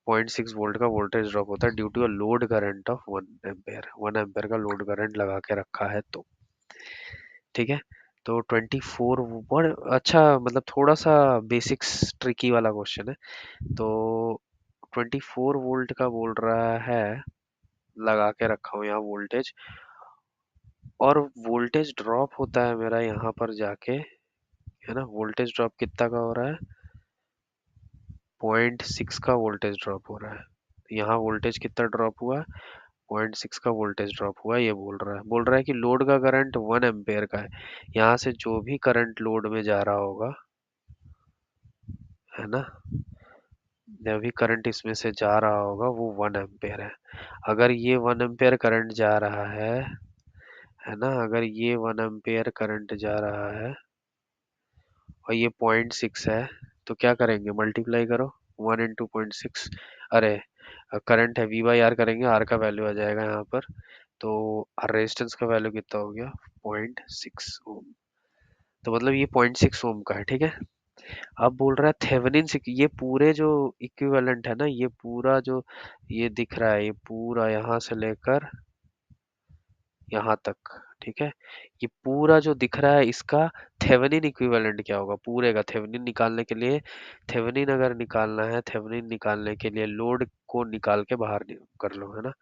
0.6 volt का voltage drop होता है due to a load current of 1 ampere, 1 ampere का load current लगा के रखा है तो। ठीक है, तो 24 बहुत अच्छा, मतलब थोड़ा सा बेसिक्स ट्रिकी वाला क्वेश्चन है। तो 24 वोल्ट का बोल रहा है, लगा के रखा हूँ यहाँ वोल्टेज, और वोल्टेज ड्रॉप होता है मेरा यहाँ पर जाके, है ना। वोल्टेज ड्रॉप कितना का हो रहा है, 0.6 का वोल्टेज ड्रॉप हो रहा है। तो यहाँ वोल्टेज कितना ड्रॉप हुआ, 0.6 का वोल्टेज ड्रॉप हुआ। ये बोल रहा है कि लोड का करंट 1 एम्पेयर का है। यहाँ से जो भी करंट लोड में जा रहा होगा, है ना, जो भी करंट इसमें से जा रहा होगा वो 1 एम्पेयर है। अगर ये 1 एम्पेयर करंट जा रहा है ना, अगर ये 1 एम्पेयर करंट जा रहा है और ये 0.6 है, तो क्या करेंगे, मल्टीप्लाई करो 1 इंटू 0.6। अरे, करंट है V/R, करेंगे R का वैल्यू आ जाएगा यहाँ पर। तो रेजिस्टेंस का वैल्यू कितना हो गया, 0.6 ओम। तो मतलब ये 0.6 ओम का है, ठीक है। अब बोल रहा है थेवेनिन से, ये पूरे जो इक्विवेलेंट है ना, ये पूरा जो ये दिख रहा है, ये पूरा यहाँ से लेकर यहाँ तक, ठीक है। ये पूरा जो दिख रहा है इसका थेवेनिन इक्विवेलेंट क्या होगा पूरे का। थेवेनिन निकालने के लिए, थेवेनिन अगर निकालना है, थेवेनिन निकालने के लिए लोड को निकाल के बाहर कर लो, है ना।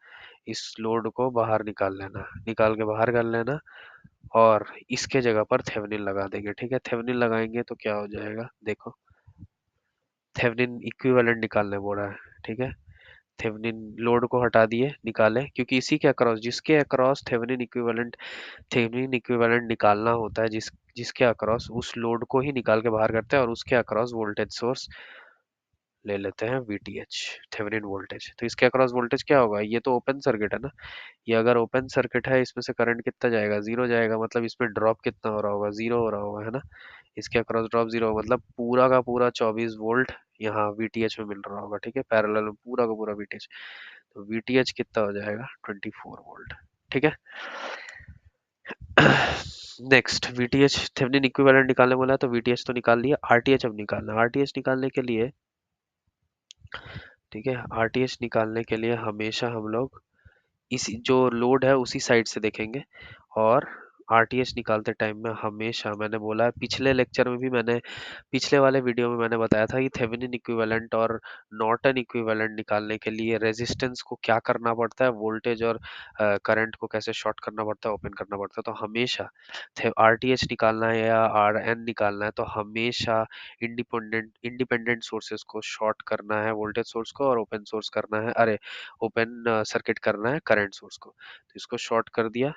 इस लोड को बाहर निकाल लेना, निकाल के बाहर कर लेना, और इसके जगह पर थेवेनिन लगा देंगे, ठीक है। थेवेनिन लगाएंगे तो क्या हो जाएगा, देखो, थेवेनिन इक्विवेलेंट निकालने बोल रहा है, ठीक है। थेवेनिन लोड को हटा दिए, निकाले, क्योंकि इसी के अक्रॉस, जिसके अक्रॉस थेवेनिन इक्विवेलेंट निकालना होता है, जिसके अक्रॉस, उस लोड को ही निकाल के बाहर करते हैं, और उसके अक्रॉस वोल्टेज सोर्स ले लेते हैं VTH, थेवेनिन वोल्टेज। तो इसके अक्रॉस वोल्टेज क्या होगा, ये तो ओपन सर्किट है ना, ये अगर ओपन सर्किट है, इसमें से करंट कितना जाएगा, जीरो जाएगा। मतलब इसमें ड्रॉप कितना हो रहा होगा, जीरो हो रहा होगा, है ना। इसके अक्रॉस ड्रॉप जीरो, मतलब पूरा का पूरा 24 वोल्ट यहाँ VTH में मिल रहा होगा, ठीक है, पैरेलल में पूरा का पूरा VTH। तो VTH कितना हो जाएगा, 24 वोल्ट, ठीक है। नेक्स्ट, VTH थेवेनिन इक्विवेलेंट निकालने बोला है, तो VTH तो निकाल लिया, RTH अब निकालना है। RTH निकालने के लिए, ठीक है, RTH निकालने के लिए हमेशा हम लोग इसी जो लोड है उसी साइड से देखेंगे। और आरटीएच निकालते टाइम में हमेशा, मैंने बोला है पिछले लेक्चर में भी, मैंने पिछले वाले वीडियो में मैंने बताया था कि थेवेनिन इक्विवेलेंट और नॉर्टन इक्विवेलेंट निकालने के लिए रेजिस्टेंस को क्या करना पड़ता है, वोल्टेज और करंट को कैसे शॉर्ट करना पड़ता है, ओपन करना पड़ता है। तो हमेशा आरटीएच निकालना है या आरएन निकालना है, तो हमेशा इंडिपेंडेंट सोर्सेज को शॉर्ट करना है, वोल्टेज सोर्स को, और ओपन सोर्स करना है, अरे ओपन सर्किट करना है करंट सोर्स को। तो इसको शॉर्ट कर दिया,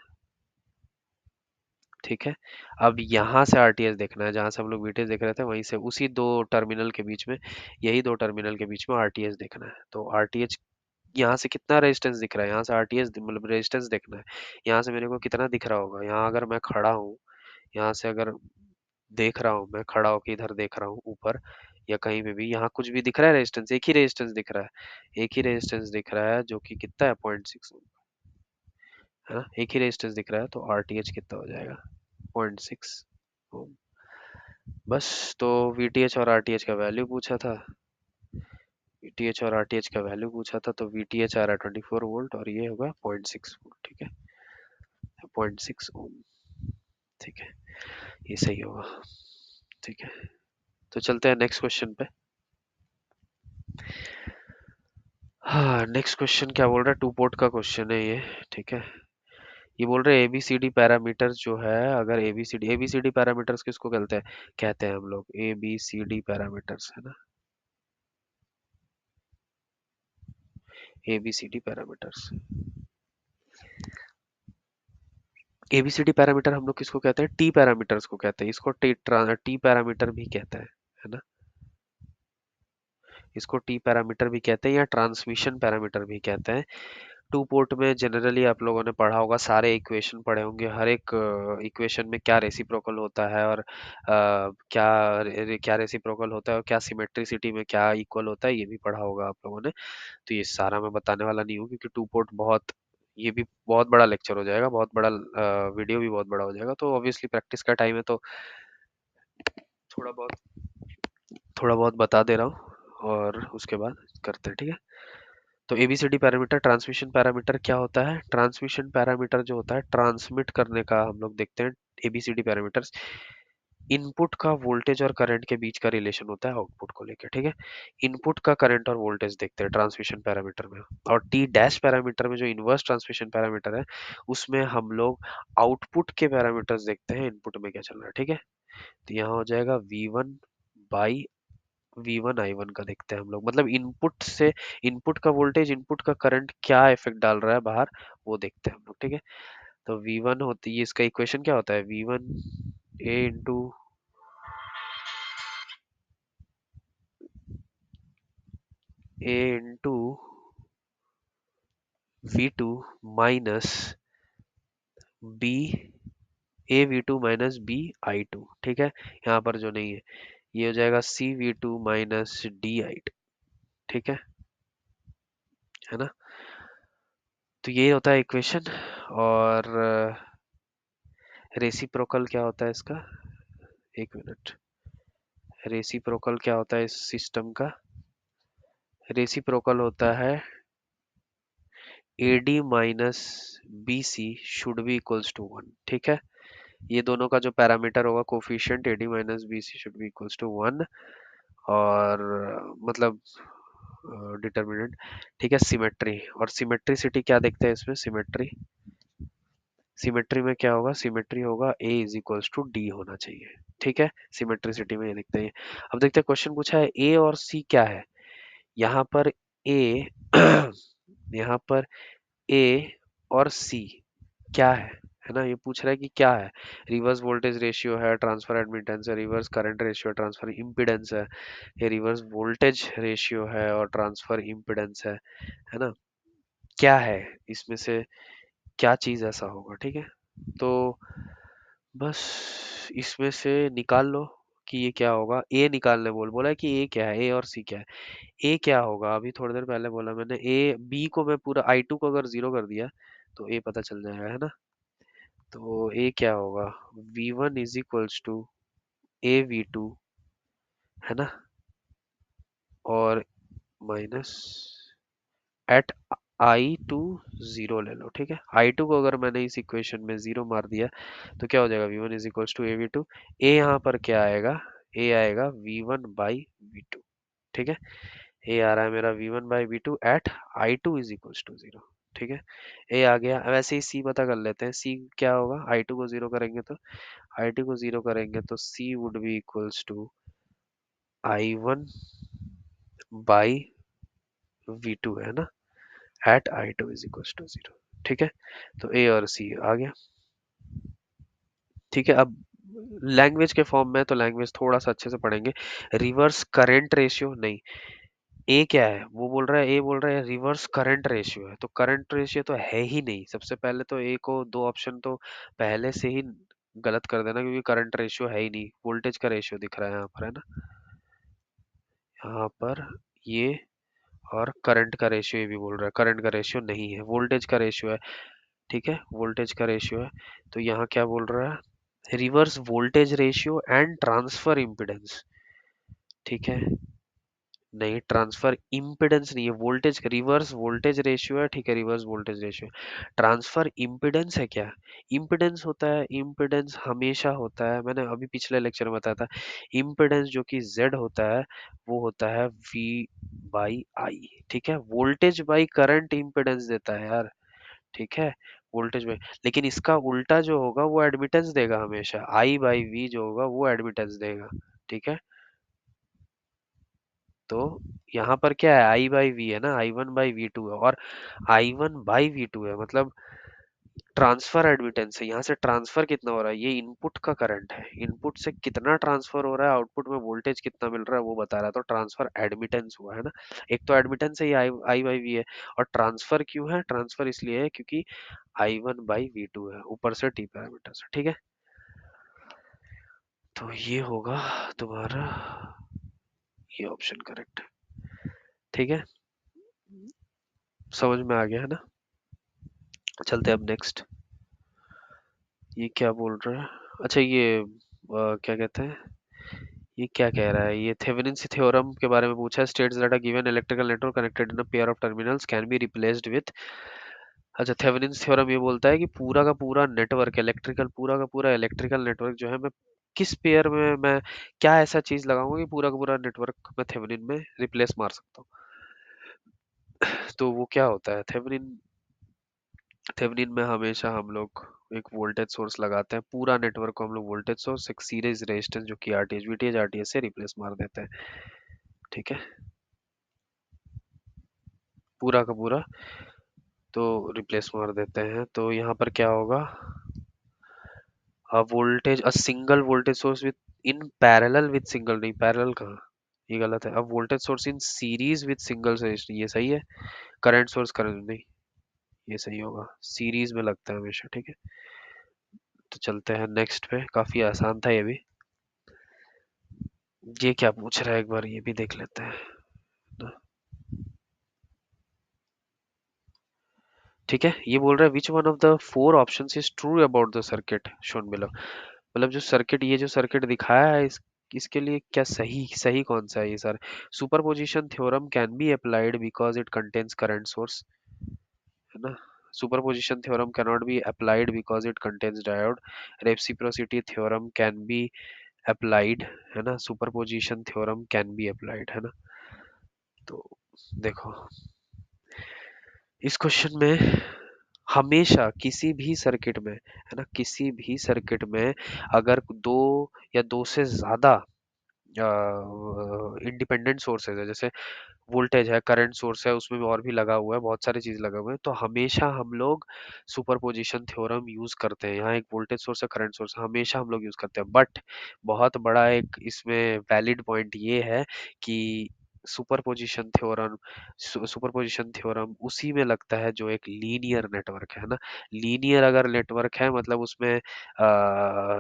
ठीक है। अब यहाँ से आरटीएस देखना है, जहाँ से हम लोग वीटीएस देख रहे थे वहीं से, उसी दो टर्मिनल के बीच में, यही दो टर्मिनल के बीच में आरटीएस देखना है। तो आरटीएच यहाँ से कितना रेजिस्टेंस दिख रहा है, यहाँ से आरटीएस मतलब रेजिस्टेंस देखना है। यहाँ से मेरे को कितना दिख रहा होगा, यहाँ अगर मैं खड़ा हूँ, यहाँ से अगर देख रहा हूँ, मैं खड़ा होकर इधर देख रहा हूँ ऊपर या कहीं पे भी, यहाँ कुछ भी दिख रहा है रेजिस्टेंस, एक ही रेजिस्टेंस दिख रहा है, एक ही रेजिस्टेंस दिख रहा है, जो कि कितना है, 0.6, है ना, एक ही रेजिस्टेंस दिख रहा है। तो आरटीएच कितना हो जाएगा, 0.6 ओम। बस, तो वीटीएच और आरटीएच का वैल्यू पूछा था, वीटीएच और आरटीएच का वैल्यू पूछा था, तो वीटीएच आ रहा है 24 वोल्ट, और ये होगा 0.6 वोल्ट, ठीक है, 0.6 ओम, ठीक है, ये सही होगा, ठीक है। तो चलते हैं नेक्स्ट क्वेश्चन पे। हाँ, नेक्स्ट क्वेश्चन क्या बोल रहा है, टू पोर्ट का क्वेश्चन है ये, ठीक है। ये बोल रहे हैं एबीसीडी पैरामीटर्स जो है, अगर एबीसीडी पैरामीटर्स किसको कहते हैं हम लोग, एबीसीडी पैरामीटर्स, है ना, एबीसीडी पैरामीटर्स, एबीसीडी पैरामीटर हम लोग किसको कहते हैं, टी पैरामीटर्स को कहते हैं, इसको टी पैरामीटर भी कहते हैं, है ना। इसको टी पैरामीटर भी कहते हैं या ट्रांसमिशन पैरामीटर भी कहते हैं। टू पोर्ट में जनरली आप लोगों ने पढ़ा होगा, सारे इक्वेशन पढ़े होंगे, हर एक इक्वेशन में क्या रेसिप्रोकल होता है, और क्या रेसिप्रोकल होता है, और क्या सिमेट्रिसिटी में क्या इक्वल होता है, ये भी पढ़ा होगा आप लोगों ने। तो ये सारा मैं बताने वाला नहीं हूँ, क्योंकि टू पोर्ट बहुत, ये भी बहुत बड़ा लेक्चर हो जाएगा, बहुत बड़ा वीडियो भी बहुत बड़ा हो जाएगा। तो ऑब्वियसली प्रैक्टिस का टाइम है, तो थोड़ा बहुत थोड़ा बहुत बता दे रहा हूँ, और उसके बाद करते हैं, ठीक है। तो एबीसीडी पैरामीटर, ट्रांसमिशन पैरामीटर क्या होता है, ट्रांसमिशन पैरामीटर जो होता है ट्रांसमिट करने का, हम लोग देखते हैं एबीसीडी पैरामीटर्स, इनपुट का वोल्टेज और करंट के बीच का रिलेशन होता है आउटपुट को लेकर, ठीक है। इनपुट का करंट और वोल्टेज देखते हैं ट्रांसमिशन पैरामीटर में, और टी डैश पैरामीटर में जो इनवर्स ट्रांसमिशन पैरामीटर है उसमें हम लोग आउटपुट के पैरामीटर्स देखते हैं, इनपुट में क्या चल रहा है, ठीक है। तो यहाँ हो जाएगा V1 बाई V1 I1 का देखते हैं हम लोग, मतलब इनपुट से इनपुट का वोल्टेज, इनपुट का करंट क्या इफेक्ट डाल रहा है बाहर, वो देखते हैं हम लोग, ठीक है। तो V1 होती है, इसका इक्वेशन क्या होता है, V1 A into A into V2 minus B A V2 minus B I2, ठीक है। यहाँ पर जो नहीं है ये हो जाएगा C V2 minus D I2, ठीक है ना। तो ये होता है इक्वेशन। और रेसिप्रोकल क्या होता है इसका, एक मिनट, रेसिप्रोकल क्या होता है इस सिस्टम का, रेसिप्रोकल होता है AD minus BC should be equals to 1, ठीक है। ये दोनों का जो पैरामीटर होगा coefficient AD minus BC should be equals to 1, और मतलब डिटर्मिनेंट, ठीक है। सिमेट्री और सिमेट्रिसिटी क्या देखते हैं इसमें, सिमेट्री, सिमेट्री में क्या होगा, सिमेट्री होगा A is equals to D होना चाहिए, ठीक है। सिमेट्रिसिटी में ये देखते हैं। अब देखते हैं क्वेश्चन पूछा है A और C क्या है। यहाँ पर A यहाँ पर A और C क्या है ना, ये पूछ रहा है कि क्या है। रिवर्स वोल्टेज रेशियो है, ट्रांसफर एडमिटेंस है, रिवर्स करंट रेशियो है, ट्रांसफर इम्पीडेंस है, ये रिवर्स वोल्टेज रेशियो है और ट्रांसफर इम्पीडेंस है ना। क्या है इसमें से, क्या चीज ऐसा होगा, ठीक है। तो बस इसमें से निकाल लो कि ये क्या होगा। ए निकालने बोला है कि ए क्या है, ए और सी क्या है। ए क्या होगा, अभी थोड़ी देर पहले बोला मैंने, ए बी को मैं पूरा I2 को अगर जीरो कर दिया तो ए पता चल जाएगा, है ना। तो ए क्या होगा, V1 is equals to AV2, है ना, और माइनस एट I2 जीरो ले लो, ठीक है। I2 को अगर मैंने इस इक्वेशन में जीरो मार दिया तो क्या हो जाएगा, V1 is equals to AV2। ए यहाँ पर क्या आएगा, ए आएगा V1 बाई V2, ठीक है। ए आ रहा है मेरा V1 by V2 at I2 is equals to zero, ठीक है। ए आ गया, वैसे ही सी पता कर लेते हैं, सी क्या होगा, I2 को जीरो करेंगे तो, I2 को जीरो करेंगे तो C would be equals to I1 by V2, है ना, at I2 is equals to zero, ठीक है। तो ए और सी आ गया, ठीक है। अब लैंग्वेज के फॉर्म में, तो लैंग्वेज थोड़ा सा अच्छे से पढ़ेंगे। रिवर्स करंट रेशियो नहीं, ए क्या है, वो बोल रहा है, ए बोल रहा है रिवर्स करंट रेशियो है, तो करंट रेशियो तो है ही नहीं। सबसे पहले तो ए को दो ऑप्शन तो पहले से ही गलत कर देना, क्योंकि करंट रेशियो है ही नहीं, वोल्टेज का रेशियो दिख रहा है यहाँ पर, है ना। यहाँ पर ये, और करंट का रेशियो ये भी बोल रहा है, करंट का रेशियो नहीं है, वोल्टेज का रेशियो है, ठीक है, वोल्टेज का रेशियो है। तो यहाँ क्या बोल रहा है, reverse voltage ratio and transfer impedance, ठीक है। नहीं, ट्रांसफर इम्पिडेंस नहीं है, वोल्टेज, रिवर्स वोल्टेज रेशियो है, ठीक है, reverse voltage ratio. Transfer impedance है क्या, इम्पिडेंस होता है, इम्पिडेंस हमेशा होता है, मैंने अभी पिछले लेक्चर में बताया था, इम्पिडेंस जो कि Z होता है वो होता है V बाई आई, ठीक है। वोल्टेज बाई करंट इम्पिडेंस देता है यार, ठीक है, वोल्टेज बाई, लेकिन इसका उल्टा जो होगा वो एडमिटेंस देगा हमेशा, I बाई V जो होगा वो एडमिटेंस देगा, ठीक है। तो यहाँ पर क्या है, I बाई वी है ना, I1/V2 है, और I1/V2 है, मतलब ट्रांसफर एडमिटेंस है। यहाँ से ट्रांसफर कितना हो रहा है, ये इनपुट का करंट है, इनपुट से कितना ट्रांसफर हो रहा है, आउटपुट में वोल्टेज कितना मिल रहा है वो बता रहा है, तो ट्रांसफर एडमिटेंस हुआ, है ना। एक तो एडमिटेंस है, ये I बाई वी है, और ट्रांसफर क्यों है, ट्रांसफर इसलिए है क्योंकि I1/V2 है, ऊपर से टी पैरामीटर्स, ठीक है। तो ये होगा तुम्हारा, ये ऑप्शन करेक्ट है, ठीक है, समझ में आ गया है ना। चलते हैं अब नेक्स्ट, ये क्या बोल रहा है, अच्छा ये क्या कहते हैं, ये क्या कह रहा है, ये थेवेनिन्स थ्योरम के बारे में पूछा है, states that a given electrical network connected in a pair of terminals can be replaced with. अच्छा, थेवेनिन्स थ्योरम ये बोलता है कि पूरा का पूरा नेटवर्क इलेक्ट्रिकल, पूरा का पूरा इलेक्ट्रिकल नेटवर्क जो है मैं किस पेयर में मैं क्या ऐसा चीज लगाऊंगा कि पूरा का पूरा नेटवर्क मैं थेवेनिन में रिप्लेस मार सकता हूँ। तो वो क्या होता है, थेवेनिन थेवेनिन में हमेशा हम लोग एक वोल्टेज सोर्स लगाते हैं, पूरा नेटवर्क को हम लोग वोल्टेज सोर्स एक सीरीज रेजिस्टेंस जो कि आरटीएच वीटीएच आरटीएच से रिप्लेस मार देते हैं। ठीक है, पूरा का पूरा तो रिप्लेस मार देते हैं। तो यहाँ पर क्या होगा, voltage a single voltage source with in parallel with single, नहीं पैरेलल कहाँ, ये गलत है। अब voltage source in series with single register, ये सही है। करंट सोर्स करंट नहीं, ये सही होगा, सीरीज में लगता है हमेशा। ठीक है, तो चलते हैं नेक्स्ट पे, काफी आसान था ये भी। ये क्या पूछ रहा है एक बार ये भी देख लेते हैं ना। ठीक है, ये बोल रहा है which one of the four options is true about the circuit shown below. मतलब जो सर्किट, ये जो सर्किट दिखाया है इसके लिए क्या सही सही कौन सा है ये sir. Superposition theorem can be applied because it contains current source, है ना। Superposition theorem cannot be applied because it contains diode. Reciprocity theorem can be applied, है ना। Superposition theorem can be applied, है ना। तो देखो इस क्वेश्चन में हमेशा किसी भी सर्किट में, है ना, किसी भी सर्किट में अगर दो या दो से ज्यादा इंडिपेंडेंट सोर्सेज है, जैसे वोल्टेज है, करंट सोर्स है, उसमें भी और भी लगा हुआ है, बहुत सारी चीज लगा हुआ है, तो हमेशा हम लोग सुपरपोजिशन थ्योरम यूज करते हैं। यहाँ एक वोल्टेज सोर्स है, करंट सोर्स है, हमेशा हम लोग यूज करते हैं। बट बहुत बड़ा एक इसमें वैलिड पॉइंट ये है कि सुपरपोजिशन थ्योरम सुपरपोजिशन थ्योरम उसी में लगता है जो एक लीनियर नेटवर्क है ना। लीनियर अगर नेटवर्क है मतलब उसमें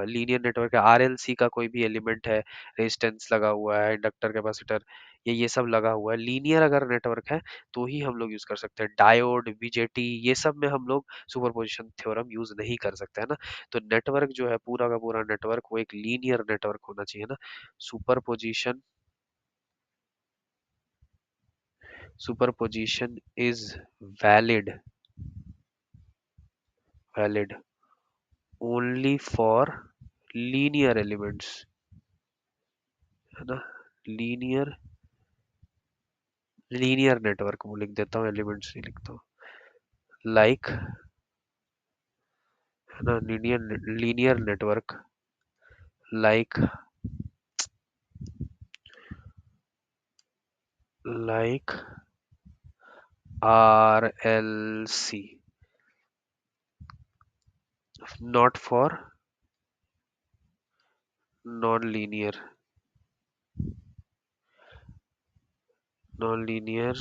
लीनियर नेटवर्क है, आरएलसी का कोई भी एलिमेंट है, रेजिस्टेंस लगा हुआ है, इंडक्टर कैपेसिटर, ये सब लगा हुआ है, लीनियर अगर नेटवर्क है तो ही हम लोग यूज कर सकते हैं। डायोड बीजेटी ये सब में हम लोग सुपरपोजिशन थ्योरम यूज नहीं कर सकते, है ना। तो नेटवर्क जो है पूरा का पूरा नेटवर्क वो एक लीनियर नेटवर्क होना चाहिए ना। Superposition superposition is valid valid only for linear elements, है ना। लीनियर लीनियर नेटवर्क वो लिख देता हूँ, एलिमेंट्स नहीं लिखता हूँ। लाइक, है ना, linear network like like RLC, not for non-linear non-linear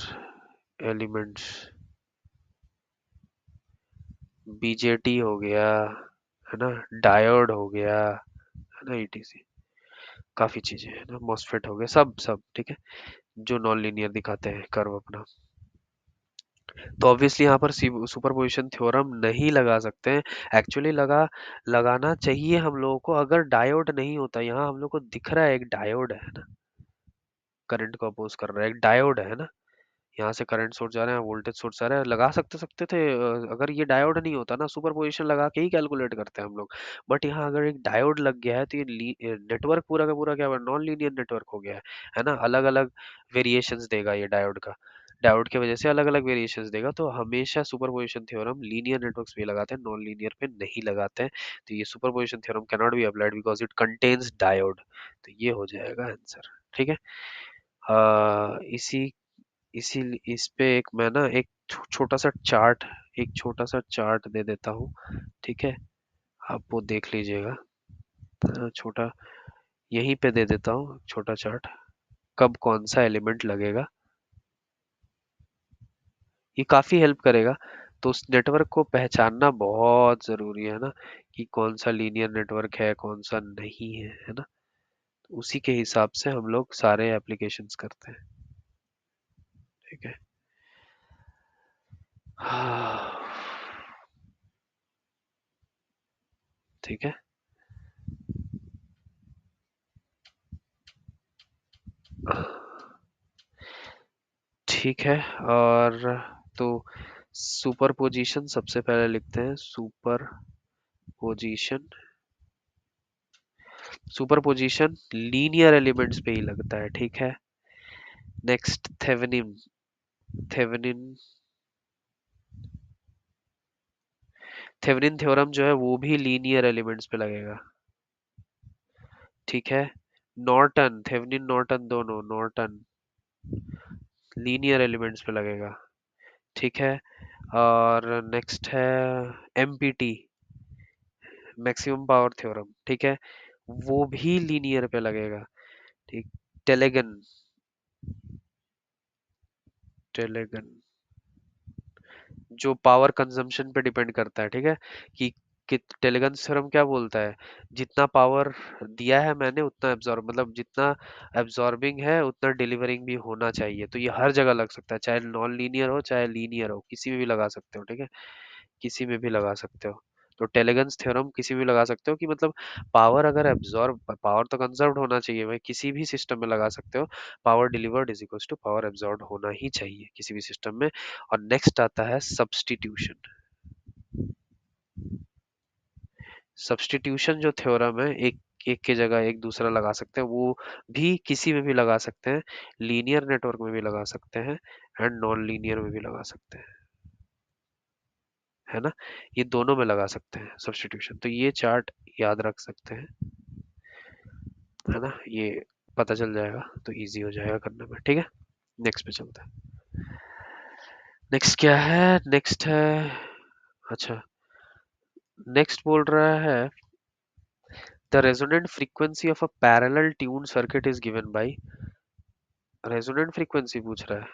elements। BJT हो गया, है ना, डायोड हो गया, है ना, ईटीसी, काफी चीजें है ना, मॉसफेट हो गया, सब सब ठीक है, जो नॉन लीनियर दिखाते हैं कर्व अपना। तो ऑब्वियसली यहाँ पर सुपरपोजिशन थ्योरम नहीं लगा सकते हैं। एक्चुअली लगाना चाहिए हम लोगों को, अगर डायोड नहीं होता। यहाँ हम लोग को दिख रहा है एक डायोड है ना, करंट को अपोज कर रहा है, एक डायोड है ना। यहाँ से करंट सोर्स जा रहे हैं, वोल्टेज सोर्स आ रहा है, लगा सकते सकते थे। अगर ये डायोड नहीं होता ना, सुपर पोजिशन लगा के ही कैलकुलेट करते हैं हम लोग। बट यहाँ अगर एक डायोड लग गया है तो ये नेटवर्क पूरा का पूरा क्या हुआ, नॉन लीनियर नेटवर्क हो गया है ना। अलग अलग वेरिएशंस देगा ये डायोड का, डायोड की वजह से अलग अलग वेरिएशंस देगा। तो हमेशा super position theorem linear networks पे लगाते हैं, नॉन लीनियर पे नहीं लगाते हैं। तो ये super position theorem can not be applied because it contains diode. तो ये हो जाएगा आंसर। ठीक है, इसी इसी इस पे एक मैं ना एक छोटा सा चार्ट, एक छोटा सा चार्ट दे देता हूँ। ठीक है, आप वो देख लीजिएगा। छोटा यहीं पे दे देता हूँ छोटा चार्ट, कब कौन सा एलिमेंट लगेगा, ये काफी हेल्प करेगा। तो उस नेटवर्क को पहचानना बहुत जरूरी है ना, कि कौन सा लीनियर नेटवर्क है कौन सा नहीं है ना। तो उसी के हिसाब से हम लोग सारे एप्लीकेशंस करते हैं। ठीक है, ठीक है, ठीक है। और तो सुपरपोजिशन सबसे पहले लिखते हैं, सुपरपोजिशन सुपरपोजिशन लीनियर एलिमेंट्स पे ही लगता है, ठीक है। Next Thevenin, Thevenin Thevenin theorem जो है वो भी लीनियर एलिमेंट्स पे लगेगा, ठीक है। नॉर्टन, थेवेनिन नॉर्टन दोनों, नॉर्टन लीनियर एलिमेंट्स पे लगेगा, ठीक है। और नेक्स्ट है एमपीटी, मैक्सिमम पावर थ्योरम, ठीक है, वो भी लीनियर पे लगेगा, ठीक। टेलेगन, टेलेगन जो पावर कंजम्पशन पे डिपेंड करता है, ठीक है, कि टेलीगन थ्योरम क्या बोलता है, जितना पावर दिया है मैंने उतना एब्जॉर्ब, मतलब जितना एब्जॉर्बिंग है उतना डिलीवरिंग भी होना चाहिए। तो ये हर जगह लग सकता है, चाहे नॉन लीनियर हो चाहे लीनियर हो, किसी में भी लगा सकते हो, ठीक है, किसी में भी लगा सकते हो। तो टेलीगन्स थ्योरम किसी में भी लगा सकते हो कि मतलब पावर अगर एब्जॉर्ब, पावर तो कंजर्व्ड होना चाहिए भाई, किसी भी सिस्टम में लगा सकते हो। Power delivered is equals to power absorb होना ही चाहिए किसी भी सिस्टम में। और नेक्स्ट आता है सब्स्टिट्यूशन। सब्स्टिट्यूशन जो थ्योरम है, एक एक की जगह एक दूसरा लगा सकते हैं, वो भी किसी में भी लगा सकते हैं, लीनियर नेटवर्क में भी लगा सकते हैं एंड नॉन लीनियर में भी लगा सकते हैं, है ना। ये दोनों में लगा सकते हैं सब्स्टिट्यूशन। तो ये चार्ट याद रख सकते हैं, है ना, ये पता चल जाएगा तो इजी हो जाएगा करने में, ठीक है। नेक्स्ट पे चलते हैं। नेक्स्ट क्या है, नेक्स्ट है, अच्छा, नेक्स्ट बोल रहा है the resonant frequency of a parallel tuned circuit is given by, resonant frequency पूछ रहा है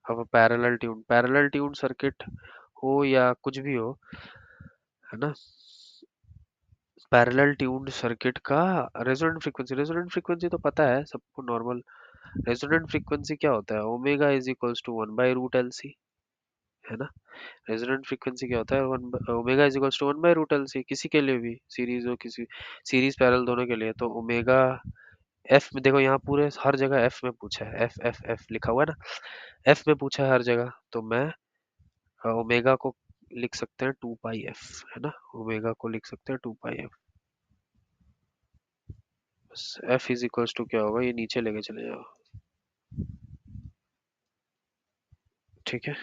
अब पैरेलल ट्यून सर्किट हो या कुछ भी हो, है ना, पैरेलल ट्यून्ड सर्किट का रेजोनेंट फ्रीक्वेंसी, रेजोनेंट फ्रीक्वेंसी तो पता है सबको नॉर्मल। रेजोनेंट फ्रीक्वेंसी क्या होता है, omega is equals to 1/√LC, है ना। रेजोनेंट फ्रीक्वेंसी क्या होता है, one, omega is equals to 1/√LC, किसी के लिए भी, सीरीज हो, किसी सीरीज पैरेलल दोनों के लिए। तो ओमेगा एफ में देखो, यहाँ पूरे हर जगह एफ में पूछा है, एफ एफ एफ लिखा हुआ है ना, एफ में पूछा है हर जगह, तो मैं ओमेगा को लिख सकते हैं 2πf, है ना, ओमेगा को लिख सकते हैं 2πf। बस एफ इज इक्वल्स टू क्या होगा, ये नीचे लेके चले जाओ, ठीक है।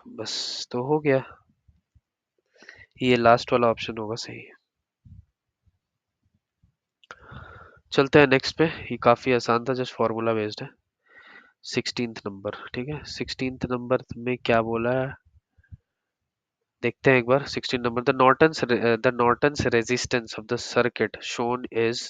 बस तो हो गया, ये लास्ट वाला ऑप्शन होगा सही। चलते हैं नेक्स्ट पे, ये काफी आसान था, जस्ट फॉर्मूला बेस्ड है। 16th नंबर, ठीक है, 16th नंबर में क्या बोला है, देखते हैं एक बार। 16 number, the Norton's resistance of the circuit shown is,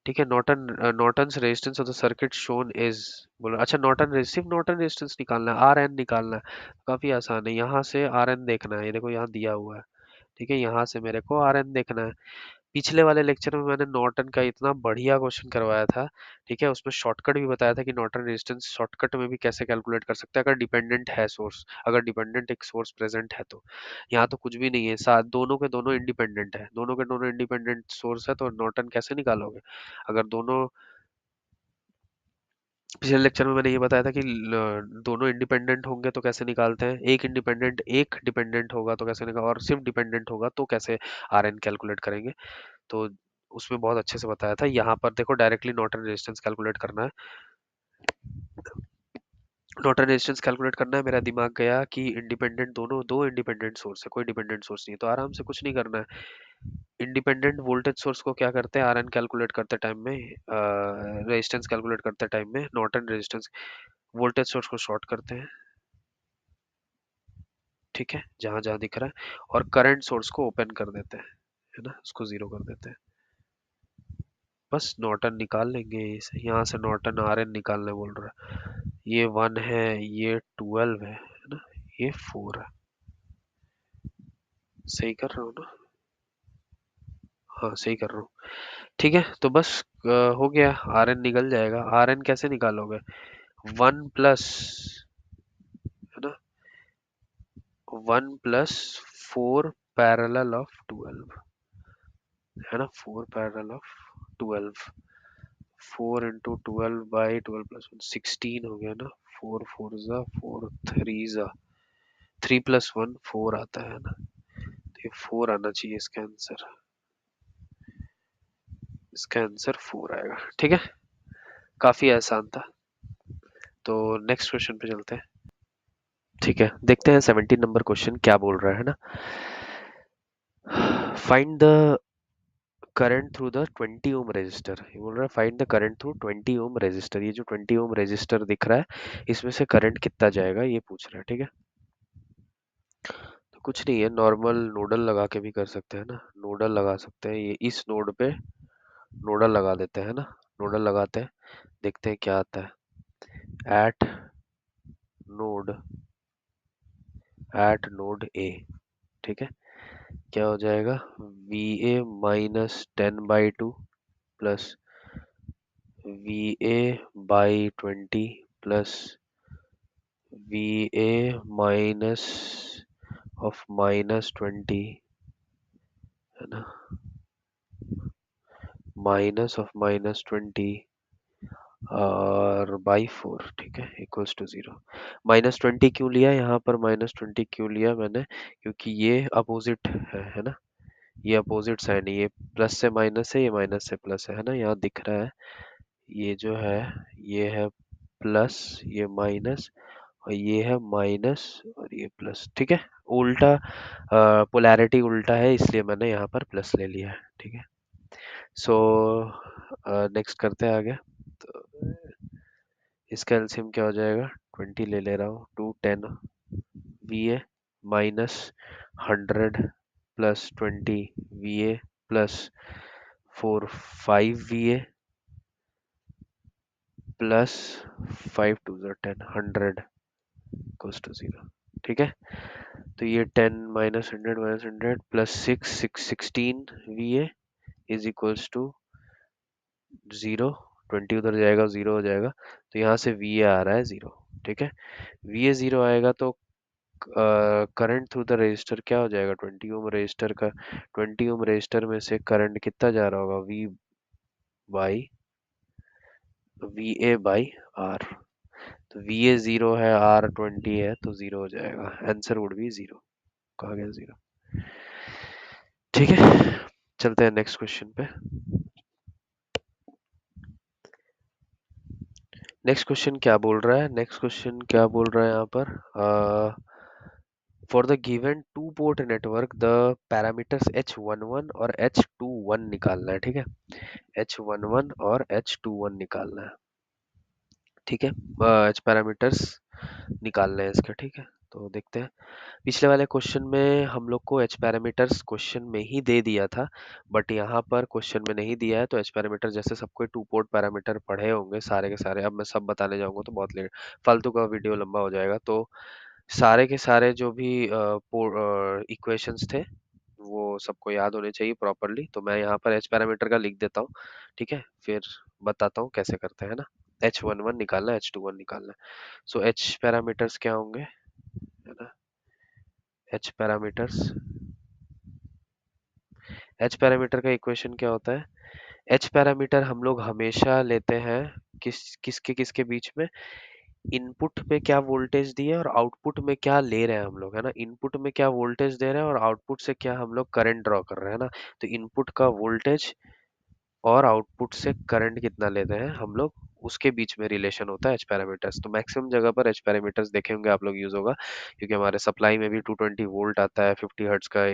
ठीक है, Norton's resistance of the circuit shown is, बोला अच्छा, सिर्फ नॉर्टन रेजिस्टेंस निकालना है, आर एन निकालना है, काफी आसान है। यहाँ से आर एन देखना है, ये देखो यहाँ दिया हुआ है, ठीक है, यहाँ से मेरे को आर एन देखना है। पिछले वाले लेक्चर में मैंने नॉर्टन का इतना बढ़िया क्वेश्चन करवाया था, ठीक है, उसमें शॉर्टकट भी बताया था कि नॉर्टन रेजिस्टेंस शॉर्टकट में भी कैसे कैलकुलेट कर सकते हैं अगर डिपेंडेंट है सोर्स, अगर डिपेंडेंट एक सोर्स प्रेजेंट है तो। यहाँ तो कुछ भी नहीं है, साथ दोनों के दोनों इंडिपेंडेंट है, दोनों के दोनों इंडिपेंडेंट सोर्स है, तो नॉर्टन कैसे निकालोगे अगर दोनों, पिछले लेक्चर में मैंने ये बताया था कि दोनों इंडिपेंडेंट होंगे तो कैसे निकालते हैं, एक डिपेंडेंट होगा तो कैसे निकाल, और सिर्फ डिपेंडेंट होगा तो कैसे आर एन कैलकुलेट करेंगे। तो उसमें बहुत अच्छे से बताया था। यहाँ पर देखो डायरेक्टली नॉर्टन रेजिस्टेंस कैलकुलेट करना है, नॉर्टन रेजिस्टेंस कैलकुलेट करना है। मेरा दिमाग गया कि इंडिपेंडेंट, दोनों दो इंडिपेंडेंट सोर्स है, कोई डिपेंडेंट सोर्स नहीं है, तो आराम से कुछ नहीं करना है। इंडिपेंडेंट वोल्टेज सोर्स को क्या करते हैं, आरएन कैलकुलेट करते टाइम में, रेजिस्टेंस कैलकुलेट करते टाइम में नॉर्टन रेजिस्टेंस वोल्टेज सोर्स को शॉर्ट करते हैं, ठीक है, जहां जहां दिख रहा है, और करंट सोर्स को ओपन कर देते हैं, है ना, उसको जीरो कर देते हैं। बस नॉर्टन निकाल लेंगे इसे, यहाँ से नॉर्टन आरएन निकालने बोल रहा है। ये 1 है, ये 12 है ना, ये 4 है, सही कर रहा हूँ ना, हाँ सही कर रहा हूँ, ठीक है। तो बस हो गया, आरएन निकल जाएगा। आरएन कैसे निकालोगे, 1 प्लस, है ना, 1 प्लस 4 पैरेलल ऑफ 12, है ना, 4 पैरेलल ऑफ 12, 4 into 12/12 + 1 16 हो गया ना, 4 4 जा 4 3 जा, 3 + 1 4 आता है ना, ये 4 आना चाहिए इसका आंसर 4 आएगा। ठीक है, काफी आसान था। तो नेक्स्ट क्वेश्चन पे चलते हैं। ठीक है, देखते हैं 17 नंबर क्वेश्चन क्या बोल रहा है ना। Find the current through the 20 ohm resistor. ये बोल रहा है find the current through 20 ohm resistor. ये जो 20 ओम रेजिस्टर दिख रहा है इसमें से करंट कितना जाएगा ये पूछ रहा है। ठीक है, तो कुछ नहीं है, नॉर्मल नोडल लगा के भी कर सकते हैं ना। नोडल लगा सकते हैं, ये इस नोड पे नोडल लगा देते हैं ना। नोडल लगाते हैं, देखते हैं क्या आता है। Node eight node A. ठीक है, क्या हो जाएगा, V A -10/2 plus V A by 20 plus we A minus of -20, है ना, माइनस ऑफ -20 और बाई 4। ठीक है, इक्वल्स टू 0। -20 क्यों लिया यहाँ पर, -20 क्यों लिया मैंने, क्योंकि ये अपोजिट है ना। ये अपोजिट साइन है, ये प्लस से माइनस है, ये माइनस से प्लस है ना। यहाँ दिख रहा है ये जो है, ये है प्लस, ये माइनस, और ये है माइनस और ये प्लस। ठीक है, उल्टा पोलैरिटी उल्टा है, इसलिए मैंने यहाँ पर प्लस ले लिया है। ठीक है, सो नेक्स्ट करते हैं आगे। तो इसका एलसीएम क्या हो जाएगा, 20 ले रहा हूँ, 2 10 V A minus 100 plus 20 V A plus 4 5 V A plus 5 2 10 100 equals to 0। ठीक है, तो ये 10 -100 plus 16 V A is equals to 0। 20 उधर जाएगा, 0 हो जाएगा, तो यहाँ से वी ए आ रहा है 0। ठीक है, वी ए 0 आएगा तो करंट थ्रू द रजिस्टर क्या हो जाएगा, 20 ओम रजिस्टर का, 20 ओम रजिस्टर में से करंट कितना जा रहा होगा, वी ए बाई आर। तो वी ए 0 है, आर 20 है, तो 0 हो जाएगा, आंसर वुड बी 0। कहा गया 0। ठीक है, चलते हैं नेक्स्ट क्वेश्चन पे। नेक्स्ट क्वेश्चन क्या बोल रहा है, नेक्स्ट क्वेश्चन क्या बोल रहा है यहाँ पर, for the given two port network the parameters H11 और H21 निकालना है। ठीक है, H11 और H21 निकालना है। ठीक है, H पैरामीटर्स निकालने हैं इसके। ठीक है, तो देखते हैं। पिछले वाले क्वेश्चन में हम लोग को एच पैरामीटर्स क्वेश्चन में ही दे दिया था, बट यहाँ पर क्वेश्चन में नहीं दिया है। तो एच पैरामीटर जैसे सबको टू पोर्ट पैरामीटर पढ़े होंगे सारे के सारे, अब मैं सब बताने जाऊंगा तो बहुत लेट, फालतू का वीडियो लंबा हो जाएगा। तो सारे के सारे जो भी इक्वेशंस थे वो सबको याद होने चाहिए प्रॉपरली। तो मैं यहाँ पर एच पैरामीटर का लिख देता हूँ। ठीक है, फिर बताता हूँ कैसे करते हैं ना। H11 निकालना है, H21 निकालना है। सो एच पैरामीटर्स क्या होंगे, है ना। एच पैरामीटर्स, एच पैरामीटर का इक्वेशन क्या होता है, एच पैरामीटर हम लोग हमेशा लेते हैं किसके किसके बीच में, इनपुट पे क्या वोल्टेज दिए और आउटपुट में क्या ले रहे हैं हम लोग, है ना। इनपुट में क्या वोल्टेज दे रहे हैं और आउटपुट से क्या हम लोग करंट ड्रॉ कर रहे हैं ना। तो इनपुट का वोल्टेज और आउटपुट से करंट कितना लेते हैं हम लोग, उसके बीच में रिलेशन होता है एच पैरामीटर्स। तो मैक्सिमम जगह पर एच पैरामीटर्स देखे होंगे आप लोग यूज होगा, क्योंकि हमारे सप्लाई में भी 220 वोल्ट आता है, 50 हर्ट्ज का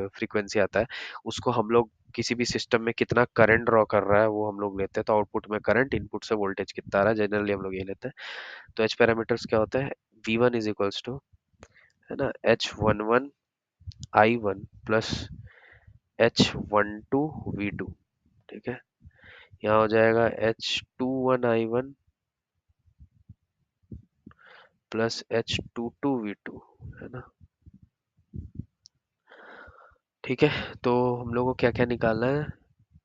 फ्रीक्वेंसी आता है। उसको हम लोग किसी भी सिस्टम में कितना करंट ड्रॉ कर रहा है वो हम लोग लेते हैं। तो आउटपुट में करंट, इनपुट से वोल्टेज कितना आ रहा है, जनरली हम लोग ये लेते हैं। तो एच पैरामीटर्स क्या होता है, V1 इज इक्वल्स टू, है ना, H11 I1 plus H12 V2। ठीक है, यहाँ हो जाएगा H21 I1 plus H22 V2, है ना। ठीक है, तो हम लोग को क्या क्या निकालना है,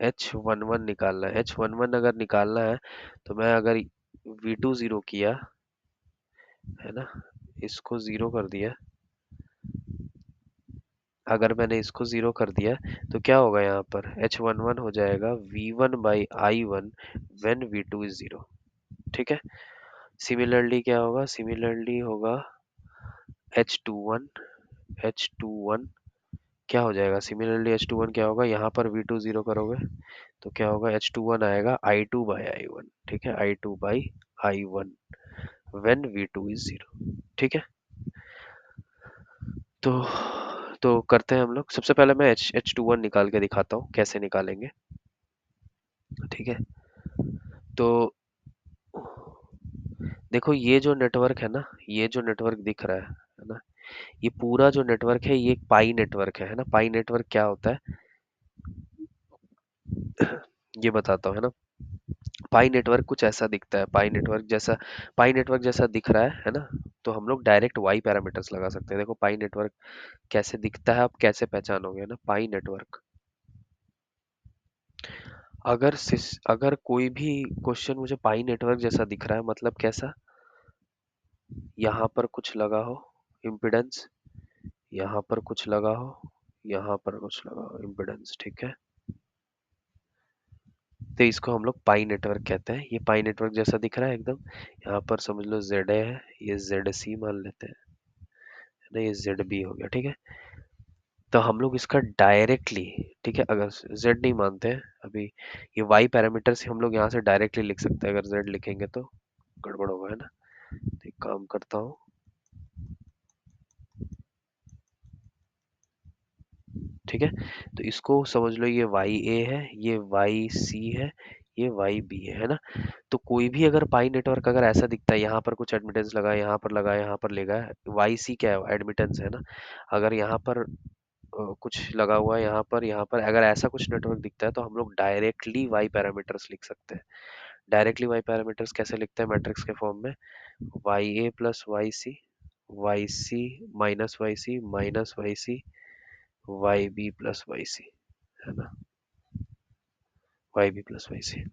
H11 निकालना है। H11 अगर निकालना है तो मैं अगर V2 जीरो किया, है ना, इसको जीरो कर दिया, अगर मैंने इसको जीरो कर दिया तो क्या होगा, यहाँ पर H11 हो जाएगा V1 by I1 when V2 is zero. ठीक है, सिमिलरली क्या होगा, सिमिलरली होगा H21 H21 क्या हो जाएगा, सिमिलरली H21 क्या होगा, यहाँ पर V2 जीरो करोगे तो क्या होगा, H21 आएगा I2/I1, ठीक है, I2/I1 when V2 is zero, ठीक है। तो करते हैं हम लोग, सबसे पहले मैं H21 निकाल के दिखाता हूँ कैसे निकालेंगे, ठीक है। तो देखो ये जो नेटवर्क है ना, ये जो नेटवर्क दिख रहा है ना, ये पूरा जो नेटवर्क है ये एक पाई नेटवर्क है ना। पाई नेटवर्क क्या होता है ये बताता हूँ, है ना। पाई नेटवर्क कुछ ऐसा दिखता है, पाई नेटवर्क जैसा दिख रहा है ना। तो हम लोग डायरेक्ट वाई पैरामीटर्स लगा सकते हैं। देखो पाई नेटवर्क कैसे दिखता है, आप कैसे पहचानोगे ना पाई नेटवर्क। अगर कोई भी क्वेश्चन मुझे पाई नेटवर्क जैसा दिख रहा है, मतलब कैसा, यहाँ पर कुछ लगा हो इम्पिडेंस, यहाँ पर कुछ लगा हो, यहाँ पर कुछ लगा हो इम्पिडेंस, ठीक है। तो इसको हम लोग पाई नेटवर्क कहते हैं। ये पाई नेटवर्क जैसा दिख रहा है एकदम। यहाँ पर समझ लो ZA है, ये ZC मान लेते हैं, है ना, ये ZB हो गया, ठीक है। तो हम लोग इसका डायरेक्टली, ठीक है, अगर Z नहीं मानते हैं अभी, ये Y पैरामीटर से हम लोग यहाँ से डायरेक्टली लिख सकते हैं। अगर Z लिखेंगे तो गड़बड़ होगा, है ना। तो एक काम करता हूँ, ठीक है। तो इसको समझ लो ये YA है, ये YC है, ये YB है ना। तो कोई भी अगर पाई नेटवर्क अगर ऐसा दिखता है, यहाँ पर कुछ एडमिटेंस लगा है, यहाँ पर लगा है, यहाँ पर लेगा है, YC क्या है, एडमिटेंस है ना। अगर यहाँ पर कुछ लगा हुआ है, यहाँ पर अगर ऐसा कुछ नेटवर्क दिखता है तो हम लोग डायरेक्टली वाई पैरामीटर्स लिख सकते हैं। डायरेक्टली वाई पैरामीटर्स कैसे लिखते हैं, मैट्रिक्स के फॉर्म में, Y A plus Y C minus Y C Y B plus Y C, है ना, Y B plus Y C.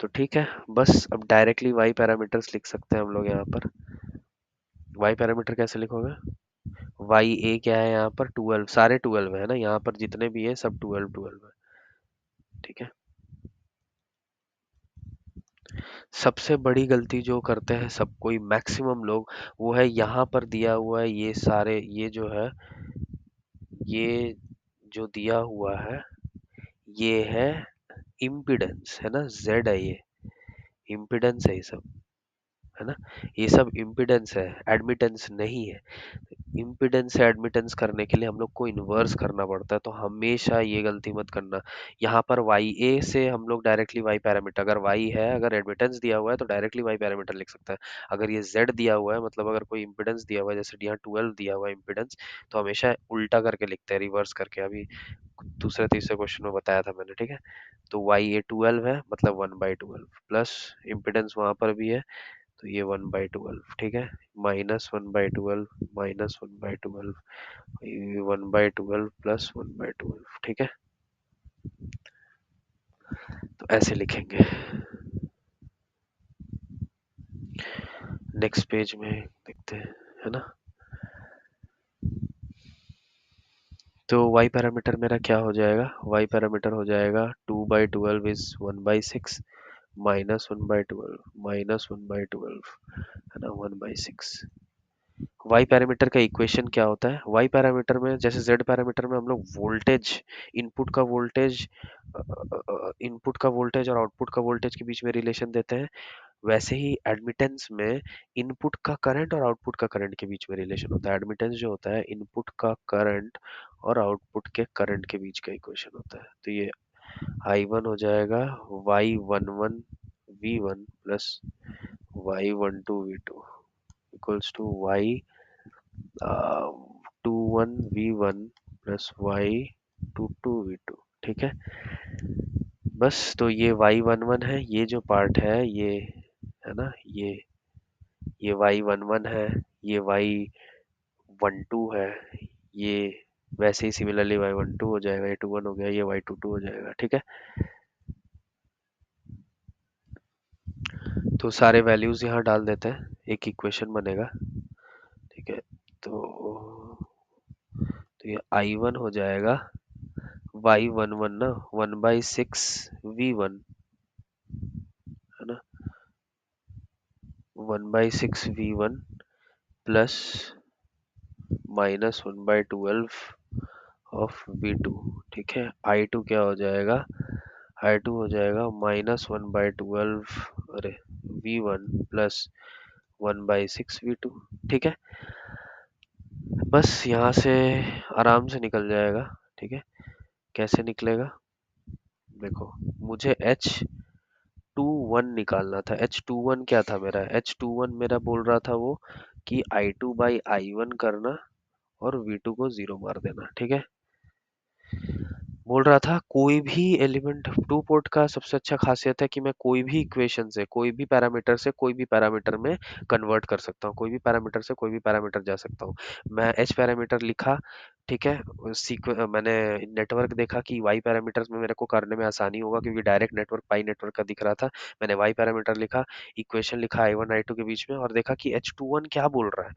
तो ठीक है, बस अब डायरेक्टली वाई पैरामीटर्स लिख सकते हैं हम लोग यहाँ पर। वाई पैरामीटर कैसे लिखोगे, वाई ए क्या है, यहाँ पर 12, सारे 12 है ना, यहाँ पर जितने भी है सब 12 है, ठीक है। सबसे बड़ी गलती जो करते हैं सब कोई मैक्सिमम लोग, वो है यहाँ पर दिया हुआ है ये सारे, ये जो है, ये जो दिया हुआ है ये है इम्पीडेंस, है ना, जेड है ये, इम्पीडेंस है ये सब, है ना। ये सब इम्पीडेंस है, एडमिटेंस नहीं है। इम्पीडेंस से एडमिटेंस करने के लिए हम लोग को इन्वर्स करना पड़ता है, तो हमेशा ये गलती मत करना। यहाँ पर वाई ए से हम लोग डायरेक्टली वाई पैरामीटर, अगर वाई है, अगर एडमिटेंस दिया हुआ है तो डायरेक्टली वाई पैरामीटर लिख सकता है। अगर ये जेड दिया हुआ है, मतलब अगर कोई इम्पीडेंस दिया हुआ है, जैसे यहाँ 12 दिया हुआ है इम्पीडेंस, तो हमेशा उल्टा करके लिखते हैं, रिवर्स करके। अभी दूसरे तीसरे क्वेश्चन में बताया था मैंने, ठीक है। तो वाई ए 12 है, मतलब 1/12 प्लस इम्पीडेंस वहां पर भी है, तो ये 1/12, ठीक है, -1/12 -1/12, ये 1/12 प्लस 1/12, ठीक है। तो ऐसे लिखेंगे। नेक्स्ट पेज में देखते हैं, है ना। तो y पैरामीटर मेरा क्या हो जाएगा, y पैरामीटर हो जाएगा 2/12 इज 1/6 -1/12 है ना, 1/6। वाई पैरामीटर का इक्वेशन क्या होता है, वाई पैरामीटर में जैसे जेड पैरामीटर में हम लोग वोल्टेज, इनपुट का वोल्टेज, इनपुट का वोल्टेज और आउटपुट का वोल्टेज के बीच में रिलेशन देते हैं, वैसे ही एडमिटेंस में इनपुट का करंट और आउटपुट का करंट के बीच में रिलेशन होता है। एडमिटेंस जो होता है इनपुट का करंट और आउटपुट के करंट के बीच का इक्वेशन होता है। तो ये I1 हो जाएगा Y11 V1 plus Y12 V2 equals to Y21 V1 plus Y22 V2, ठीक है। बस, तो ये Y11 है, ये जो पार्ट है ये, है ना, ये Y11 है, ये Y12 है, ये वैसे ही सिमिलरली Y12 हो जाएगा, ये 21 हो गया, ये Y22 हो जाएगा, ठीक है। तो सारे वैल्यूज यहाँ डाल देते हैं, एक इक्वेशन बनेगा, ठीक है। तो ये I1 हो जाएगा Y11 ना 1/6 V1, है ना, 1/6 V1 प्लस -1/12 ऑफ V2, ठीक है। I2 क्या हो जाएगा, I2 हो जाएगा -1/12, अरे V1 प्लस 1/6 V2, ठीक है। बस यहाँ से आराम से निकल जाएगा, ठीक है। कैसे निकलेगा, देखो मुझे H21 निकालना था। H21 क्या था मेरा, H21 मेरा बोल रहा था वो कि I2/I1 करना और V2 को 0 मार देना, ठीक है। बोल रहा था कोई भी एलिमेंट, टू पोर्ट का सबसे अच्छा खासियत है कि मैं कोई भी इक्वेशन से, कोई भी पैरामीटर से कोई भी पैरामीटर में कन्वर्ट कर सकता हूँ, कोई भी पैरामीटर से कोई भी पैरामीटर जा सकता हूँ। मैं एच पैरामीटर लिखा, ठीक है। मैंने नेटवर्क देखा कि वाई पैरामीटर्स में मेरे को करने में आसानी होगा क्योंकि डायरेक्ट नेटवर्क पाई नेटवर्क का दिख रहा था। मैंने वाई पैरामीटर लिखा, इक्वेशन लिखा I1 I2 के बीच में और देखा कि H21 क्या बोल रहा है।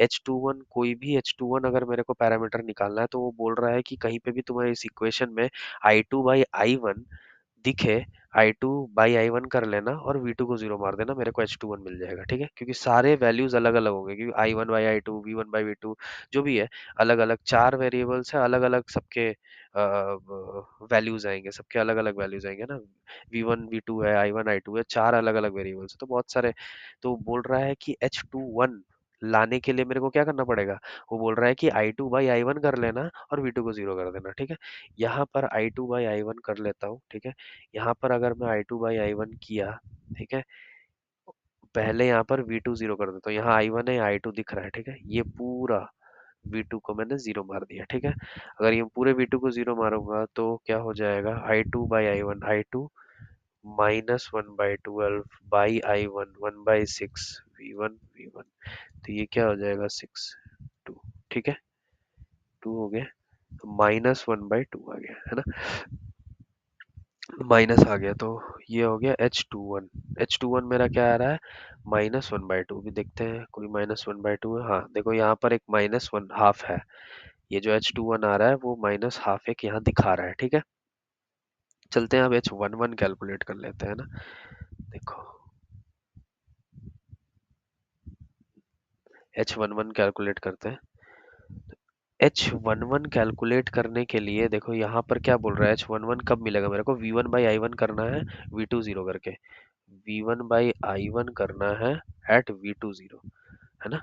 H21 कोई भी H21 अगर मेरे को पैरामीटर निकालना है तो वो बोल रहा है कि कहीं पे भी तुम्हें इस इक्वेशन में I2/I1 दिखे, I2/I1 कर लेना और V2 को 0 मार देना, मेरे को H21 मिल जाएगा, ठीक है। क्योंकि सारे वैल्यूज अलग अलग होंगे, क्योंकि I1/I2 V1/V2 जो भी है अलग अलग, चार वेरिएबल्स है, अलग अलग सबके वैल्यूज आएंगे, सबके अलग अलग वैल्यूज आएंगे ना। V1 V2 है, I1 I2 है, चार अलग अलग वेरिएबल्स है तो बहुत सारे। तो बोल रहा है कि H21 लाने के लिए मेरे को क्या करना पड़ेगा, वो बोल रहा है कि I2/I1 कर लेना और V2 को 0 कर देना, ठीक है। यहाँ पर I2/I1 कर लेता हूँ, ठीक है। यहाँ पर अगर मैं I2/I1 किया, ठीक है, पहले यहाँ पर V2 0 कर देता हूँ। यहाँ I1 है, I2 दिख रहा है, ठीक है। ये पूरा V2 को मैंने 0 मार दिया, ठीक है। अगर ये पूरे V2 को 0 मारूंगा तो क्या हो जाएगा, I2/I1 I2 -1/12 by I1 1/6 V1 V1, तो ये क्या हो जाएगा 6 2, ठीक है। 2 हो गया, -1/2 आ गया, है ना। माइनस आ गया तो ये हो गया H21। H21 मेरा क्या आ रहा है, -1/2। भी देखते हैं कोई -1/2 है, हाँ देखो यहाँ पर एक -1/2 है। ये जो H21 आ रहा है वो -1/2 एक यहाँ दिखा रहा है, ठीक है। चलते हैं अब H11 कैलकुलेट कर लेते हैं ना। देखो H11 कैलकुलेट करते हैं। H11 कैलकुलेट करने के लिए देखो यहाँ पर क्या बोल रहा है, H11 कब मिलेगा मेरे को, V1/I1 करना है V2 0 करके, V1/I1 करना है एट V2 0, है ना।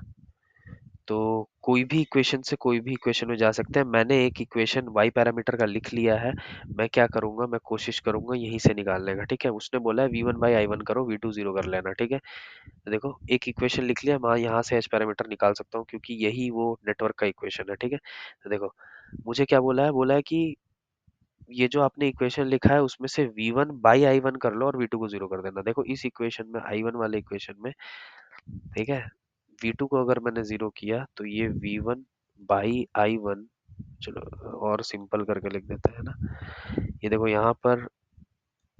तो कोई भी इक्वेशन से कोई भी इक्वेशन में जा सकते हैं। मैंने एक इक्वेशन y पैरामीटर का लिख लिया है। मैं क्या करूंगा, मैं कोशिश करूंगा यहीं से निकालने का, ठीक है। उसने बोला है V1/I1 करो, V2 0 कर लेना, ठीक है। तो देखो एक इक्वेशन लिख लिया, मैं यहाँ से h पैरामीटर निकाल सकता हूँ क्योंकि यही वो नेटवर्क का इक्वेशन है, ठीक है। तो देखो मुझे क्या बोला है कि ये जो आपने इक्वेशन लिखा है उसमें से V1/I1 कर लो और V2 को 0 कर देना। देखो इस इक्वेशन में, I1 वाले इक्वेशन में, ठीक है, V2 को अगर मैंने 0 किया तो ये V1/I1, चलो और सिंपल करके लिख देते हैं ना। ये देखो यहाँ पर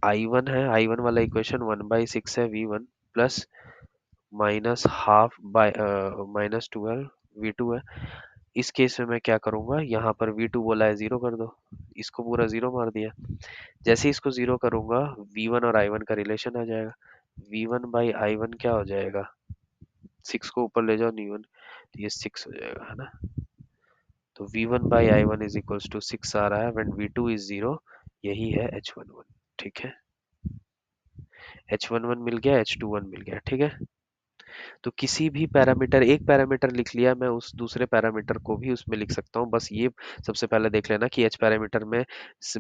I1 है, I1 वाला इक्वेशन 1/6 है V1 प्लस -12 V2 है। इस केस में मैं क्या करूंगा, यहाँ पर V2 बोला है 0 कर दो, इसको पूरा 0 मार दिया। जैसे ही इसको 0 करूंगा V1 और I1 का रिलेशन आ जाएगा। V1/I1 क्या हो जाएगा, 6 को ऊपर ले जाओ न्यून, तो ये 6 हो जाएगा, है ना। तो V1/I1 इज इक्वल्स टू 6 आ रहा है व्हेन V2 इज 0। यही है H11, ठीक है। H11 मिल गया, H21 मिल गया, ठीक है। तो किसी भी पैरामीटर, एक पैरामीटर लिख लिया, मैं उस दूसरे पैरामीटर को भी उसमें लिख सकता हूँ। बस ये सबसे पहले देख लेना कि एच पैरामीटर में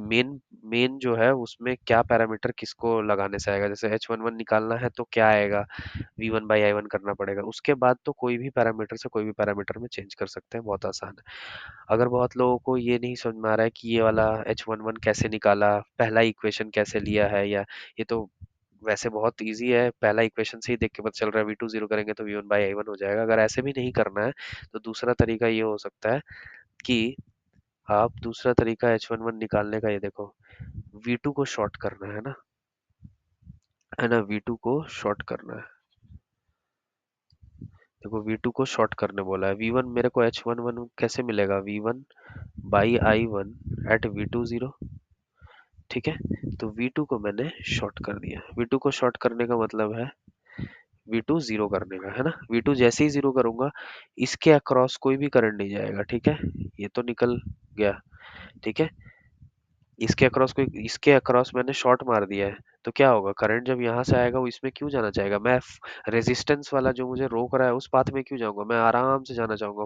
मेन मेन जो है उसमें क्या पैरामीटर किसको लगाने से आएगा। जैसे H11 निकालना है तो क्या आएगा, V1/I1 करना पड़ेगा। उसके बाद तो कोई भी पैरामीटर से कोई भी पैरामीटर में चेंज कर सकते हैं, बहुत आसान है। अगर बहुत लोगों को ये नहीं समझ में आ रहा है कि ये वाला H11 कैसे निकाला, पहला इक्वेशन कैसे लिया है, या ये तो वैसे बहुत इजी है, पहला इक्वेशन से ही देख के पता चल रहा है V2 0 करेंगे तो V1/I1 हो जाएगा। अगर ऐसे भी नहीं करना है तो दूसरा तरीका ये हो सकता है कि आप, दूसरा तरीका H11 निकालने का, ये देखो V2 को शॉर्ट करना है ना, V2 को शॉर्ट करना है। देखो V2 को शॉर्ट करने बोला है। V1 मेरे को H11 कैसे मिलेगा, V1/I1 एट V2 0, ठीक है। तो V2 को मैंने शॉर्ट कर दिया। V2 को शॉर्ट करने का मतलब है V2 0 करने का, है ना। V2 जैसे ही 0 करूंगा इसके अक्रॉस कोई भी करंट नहीं जाएगा, ठीक है। ये तो निकल गया। ठीक है, इसके अक्रॉस मैंने शॉर्ट मार दिया है, तो क्या होगा, करंट जब यहाँ से आएगा वो इसमें क्यों जाना चाहेगा, मैं रेजिस्टेंस वाला जो मुझे रोक रहा है उस पाथ में क्यों जाऊंगा, मैं आराम से जाना चाहूंगा,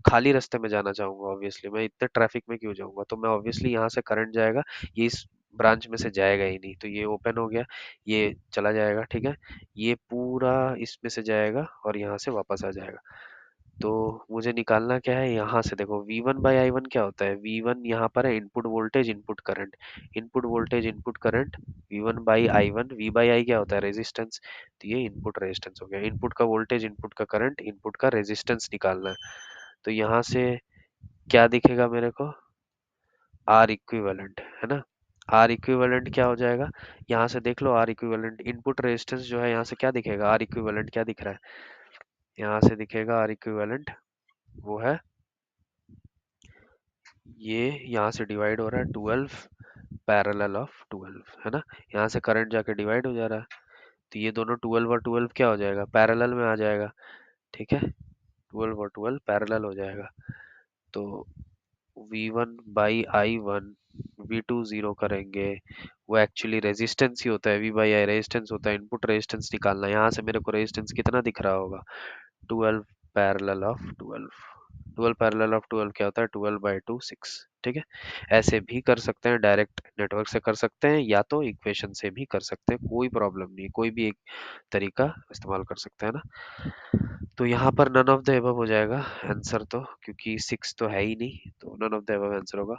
खाली रास्ते में जाना चाहूंगा, ऑब्वियसली मैं इतने ट्रैफिक में क्यों जाऊंगा, तो मैं ऑब्वियसली यहाँ से करंट जाएगा, ये इस ब्रांच में से जाएगा ही नहीं, तो ये ओपन हो गया, ये चला जाएगा, ठीक है, ये पूरा इसमें से जाएगा और यहाँ से वापस आ जाएगा। तो मुझे निकालना क्या है, यहाँ से देखो V1/I1 क्या होता है, V1 यहाँ पर है input voltage input current, input voltage input current, V1/I1, V/I क्या होता है रेजिस्टेंस, तो ये इनपुट रेजिस्टेंस हो गया, इनपुट का वोल्टेज इनपुट का करंट इनपुट का रेजिस्टेंस निकालना है। तो यहाँ से क्या दिखेगा मेरे को, आर इक्विवेलेंट है ना, आर इक्विवेलेंट क्या हो जाएगा, यहाँ से देख लो, आर इक्विवेलेंट इनपुट रेजिस्टेंस जो है यहाँ से क्या दिखेगा, आर इक्विवेलेंट क्या दिख रहा है, यहाँ से दिखेगा आर इक्विवेलेंट, वो है ये, यहाँ से डिवाइड हो रहा है 12 पैरेलल ऑफ 12 है ना, यहाँ से करंट जाके डिवाइड हो जा रहा है, तो ये दोनों 12 और 12 क्या हो जाएगा, पैरेलल में आ जाएगा, ठीक है, 12 और 12 पैरेलल हो जाएगा, तो V1/I1 V2 जीरो करेंगे, वो एक्चुअली रेजिस्टेंस ही होता है, V/I रेजिस्टेंस होता है, इनपुट रेजिस्टेंस निकालना है, यहाँ से मेरे को रेजिस्टेंस कितना दिख रहा होगा, 12 पैरेलल ऑफ 12, 12 पैरेलल ऑफ 12 क्या होता है, 12/2 6, ठीक है, ऐसे भी कर सकते हैं, डायरेक्ट नेटवर्क से कर सकते हैं, या तो इक्वेशन से भी कर सकते हैं, कोई प्रॉब्लम नहीं, कोई भी एक तरीका इस्तेमाल कर सकते हैं ना। तो यहाँ पर नन ऑफ द एबव हो जाएगा आंसर, तो क्योंकि 6 तो है ही नहीं, तो none of the above answer होगा।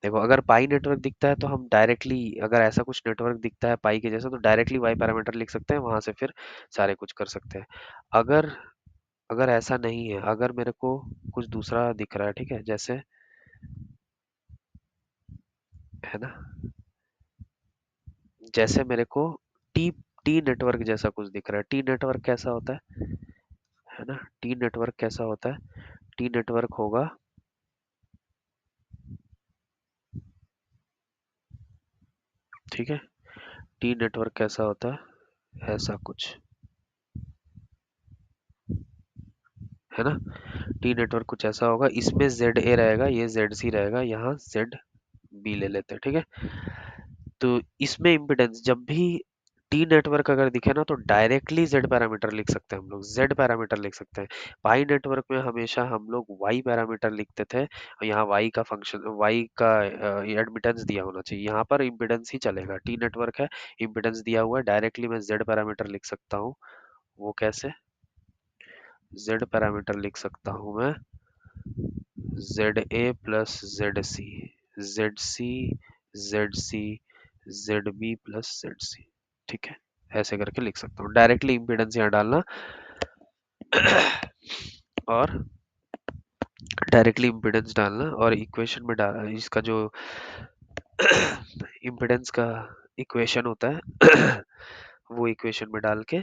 देखो अगर पाई नेटवर्क दिखता है तो हम डायरेक्टली, अगर ऐसा कुछ नेटवर्क दिखता है पाई के जैसा, तो डायरेक्टली वाई पैरामीटर लिख सकते हैं, वहां से फिर सारे कुछ कर सकते हैं। अगर अगर ऐसा नहीं है, अगर मेरे को कुछ दूसरा दिख रहा है, ठीक है, जैसे, है ना, जैसे मेरे को टी टी नेटवर्क जैसा कुछ दिख रहा है, टी नेटवर्क कैसा होता है ना, टी नेटवर्क कैसा होता है, टी नेटवर्क होगा, ठीक है, टी नेटवर्क कैसा होता है, ऐसा कुछ, है ना, टी नेटवर्क कुछ ऐसा होगा, इसमें जेड ए रहेगा, ये जेड सी रहेगा, यहाँ जेड बी ले लेते हैं, ठीक है, तो इसमें इम्पिडेंस जब भी टी नेटवर्क अगर दिखे ना, तो डायरेक्टली जेड पैरामीटर लिख सकते हैं, हम लोग जेड पैरामीटर लिख सकते हैं। पाई नेटवर्क में हमेशा हम लोग वाई पैरामीटर लिखते थे, और यहाँ वाई का फंक्शन, वाई का एडमिटेंस दिया होना चाहिए, यहाँ पर इम्पिडेंस ही चलेगा, टी नेटवर्क है, इम्पिडेंस दिया हुआ है, डायरेक्टली मैं जेड पैरामीटर लिख सकता हूँ, वो कैसे, जेड पैरामीटर लिख सकता हूँ मैं, Z A plus Z C, Z C, Z C, Z B plus Z C, ठीक है, ऐसे करके लिख सकता हूँ, डायरेक्टली इम्पीडेंस यहाँ डालना और डायरेक्टली इम्पीडेंस डालना, और इक्वेशन में डाल इसका जो इम्पीडेंस का इक्वेशन होता है वो इक्वेशन में डाल के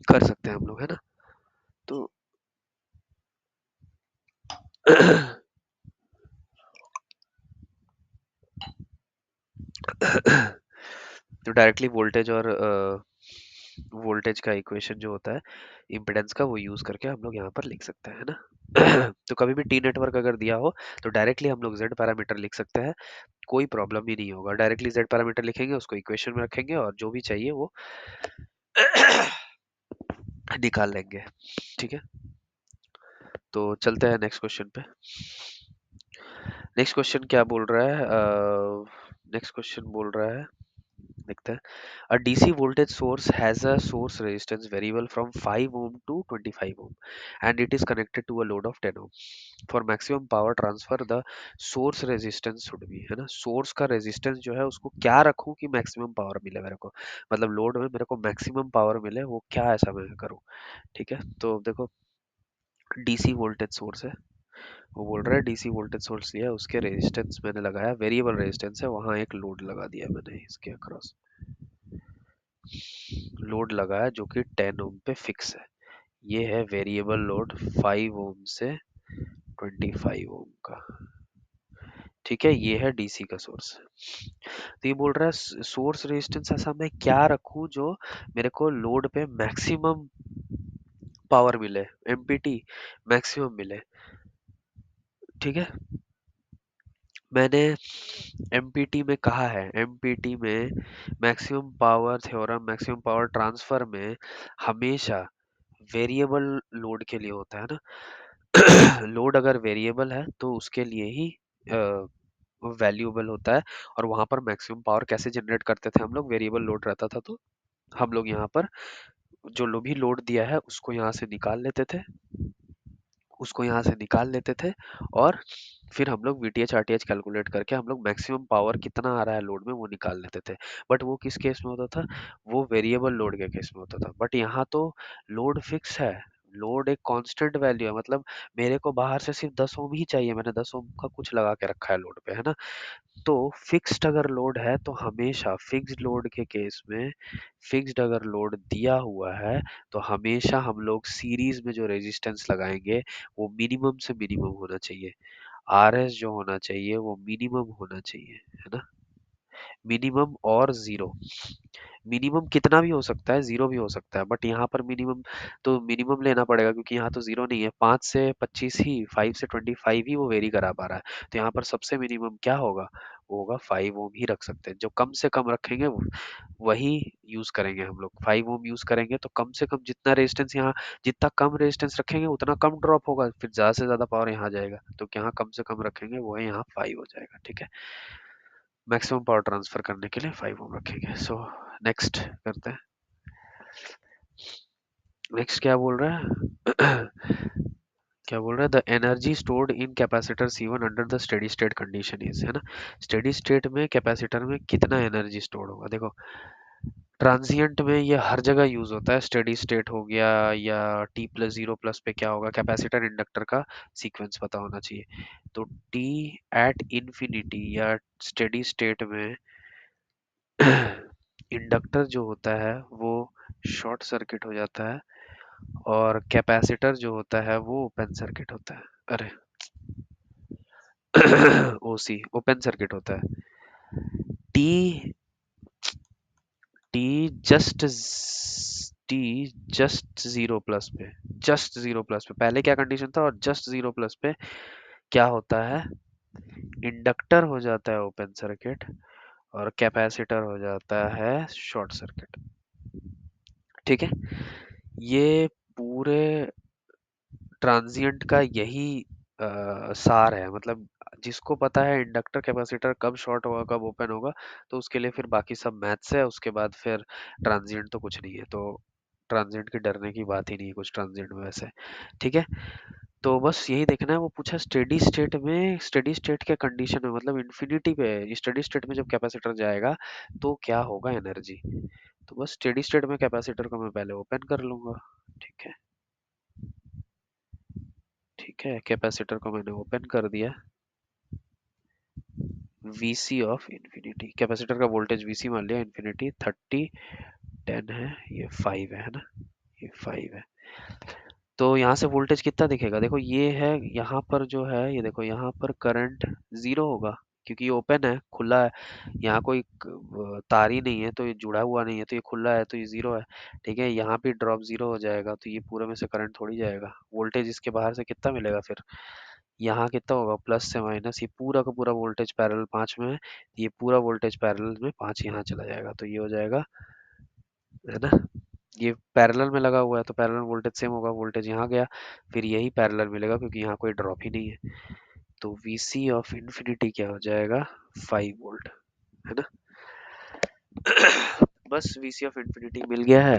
कर सकते हैं हम लोग, है ना, तो तो डायरेक्टली वोल्टेज और वोल्टेज का इक्वेशन जो होता है इम्पीडेंस का, वो यूज करके हम लोग यहाँ पर लिख सकते हैं, है ना। तो कभी भी टी नेटवर्क अगर दिया हो तो डायरेक्टली हम लोग जेड पैरामीटर लिख सकते हैं, कोई प्रॉब्लम ही नहीं होगा, डायरेक्टली जेड पैरामीटर लिखेंगे, उसको इक्वेशन में रखेंगे और जो भी चाहिए वो निकाल लेंगे, ठीक है। तो चलते हैं नेक्स्ट क्वेश्चन पे। नेक्स्ट क्वेश्चन क्या बोल रहा है, नेक्स्ट क्वेश्चन बोल रहा है, देखते हैं, a DC voltage source has a source resistance variable from 5 ohm to 25 ohm and it is connected to a load of 10 ohm. For maximum power transfer the source resistance should be, है ना, source का resistance जो है उसको क्या रखूं कि maximum power मिले मेरे को, मतलब लोड में मेरे को मैक्सिमम पावर मिले, वो क्या ऐसा मैं करूं, ठीक है। तो देखो डीसी वोल्टेज सोर्स है, वो बोल रहा है डीसी वोल्टेज सोर्स लिया, उसके रेजिस्टेंस मैंने लगाया, वेरिएबल रेजिस्टेंस है, वहां एक लोड लगा दिया मैंने इसके अक्रॉस, लोड लगाया जो कि 10 ओम पे फिक्स है, ये है वेरिएबल लोड 5 ओम से 25 ओम का, ठीक है, ये है डीसी का सोर्स। तो ये बोल रहा है सोर्स रेजिस्टेंस ऐसा मैं क्या रखूं जो मेरे को लोड पे मैक्सिमम पावर मिले, एमपीटी मैक्सिमम मिले, ठीक है, मैंने एमपीटी में कहा है, एमपीटी में maximum power theorem, maximum power transfer में हमेशा वेरिएबल लोड के लिए होता है ना। लोड अगर वेरिएबल है तो उसके लिए ही वैल्यूएबल होता है। और वहां पर मैक्सिमम पावर कैसे जनरेट करते थे हम लोग, वेरिएबल लोड रहता था तो हम लोग यहाँ पर जो भी लोड दिया है उसको यहाँ से निकाल लेते थे, उसको यहाँ से निकाल लेते थे और फिर हम लोग वीटीएच आरटीएच कैलकुलेट करके हम लोग मैक्सिमम पावर कितना आ रहा है लोड में वो निकाल लेते थे। बट वो किस केस में होता था, वो वेरिएबल लोड के केस में होता था। बट यहाँ तो लोड फिक्स है, लोड एक कांस्टेंट वैल्यू है, मतलब मेरे को बाहर से सिर्फ 10 ओम ही चाहिए, मैंने 10 ओम का कुछ लगा के रखा है लोड पे, है ना। तो फिक्स्ड अगर लोड है तो हमेशा फिक्स्ड लोड के केस में, फिक्स्ड अगर लोड दिया हुआ है तो हमेशा हम लोग सीरीज में जो रेजिस्टेंस लगाएंगे वो मिनिमम से मिनिमम होना चाहिए। आरएस जो होना चाहिए वो मिनिमम होना चाहिए, है ना। मिनिमम और जीरो, मिनिमम कितना भी हो सकता है, जीरो भी हो सकता है, बट यहाँ पर मिनिमम तो मिनिमम लेना पड़ेगा क्योंकि यहाँ तो जीरो नहीं है। 5 से 25 ही, 5 से 25 ही वो वेरी करा पा रहा है। तो यहाँ पर सबसे मिनिमम क्या होगा, वो होगा 5 ओम ही रख सकते हैं। जो कम से कम रखेंगे वही यूज करेंगे हम लोग। 5 ओम यूज करेंगे तो कम से कम जितना रेजिस्टेंस यहाँ, जितना कम रेजिस्टेंस रखेंगे उतना कम ड्रॉप होगा, फिर ज्यादा से ज्यादा पावर यहाँ जाएगा। तो यहाँ कम से कम रखेंगे वो है यहाँ 5 हो जाएगा, ठीक है। मैक्सिमम पावर ट्रांसफर करने के लिए 5 ओम रखेंगे। सो नेक्स्ट करते हैं। नेक्स्ट क्या बोल रहा है? क्या बोल रहा है, the energy stored in capacitor C1 under the steady state condition is, है ना। स्टेडी स्टेट में कैपेसिटर में कितना एनर्जी स्टोर होगा, देखो ट्रांजिएंट में ये हर जगह यूज होता है। स्टेडी स्टेट हो गया या T+0+ पे क्या होगा, कैपेसिटर इंडक्टर का सीक्वेंस पता होना चाहिए। तो T एट इंफिनिटी या स्टेडी स्टेट में इंडक्टर जो होता है वो शॉर्ट सर्किट हो जाता है और कैपेसिटर जो होता है वो ओपन सर्किट होता है। अरे ओसी ओपन सर्किट होता है। T T just T just zero plus पे, जस्ट जीरो प्लस पे पहले क्या कंडीशन था, और जस्ट जीरो प्लस पे क्या होता है, इंडक्टर हो जाता है ओपन सर्किट और कैपेसिटर हो जाता है शॉर्ट सर्किट, ठीक है। ये पूरे ट्रांजिएंट का यही सार है, मतलब जिसको पता है इंडक्टर कैपेसिटर कब शॉर्ट होगा कब ओपन होगा तो उसके लिए फिर बाकी सब मैथ्स है, उसके बाद फिर ट्रांजिएंट तो कुछ नहीं है। तो ट्रांजिएंट की डरने की बात ही नहीं है कुछ ट्रांजिएंट में वैसे, ठीक है। तो बस यही देखना है, वो पूछा स्टेडी स्टेट में, स्टेडी स्टेट के कंडीशन में मतलब इन्फिनिटी पे, स्टेडी स्टेट में जब कैपेसिटर जाएगा तो क्या होगा एनर्जी। तो बस स्टेडी स्टेट में कैपेसिटर को मैं पहले ओपन कर लूंगा, ठीक है। ठीक है, कैपेसिटर को मैंने ओपन कर दिया। वीसी ऑफ इन्फिनिटी, कैपेसिटर का वोल्टेज वीसी मान लिया, इन्फिनिटी 30 10 है, ये 5 है ना, ये 5 है। तो यहाँ से वोल्टेज कितना दिखेगा, देखो ये है, यहाँ पर जो है ये देखो यहाँ पर करंट जीरो होगा क्योंकि ये ओपन है, खुला है। यहाँ कोई तार ही नहीं है तो ये जुड़ा हुआ नहीं है, तो ये खुला है तो ये जीरो है, ठीक है। यहाँ भी ड्रॉप जीरो हो जाएगा तो ये पूरे में से करंट थोड़ी जाएगा। वोल्टेज इसके बाहर से कितना मिलेगा फिर, यहाँ कितना होगा प्लस से माइनस, ये पूरा का पूरा वोल्टेज पैरेलल 5 में है, ये पूरा वोल्टेज पैरेलल में 5 यहाँ चला जाएगा तो ये हो जाएगा, है ना। ये पैरेलल में लगा हुआ है तो पैरेलल वोल्टेज सेम होगा, वोल्टेज यहाँ गया फिर यही पैरेलल मिलेगा क्योंकि यहाँ कोई ड्रॉप ही नहीं है। तो वीसी ऑफ इन्फिनिटी क्या हो जाएगा, 5 वोल्ट, है ना। बस वीसी ऑफ इन्फिनिटी मिल गया है,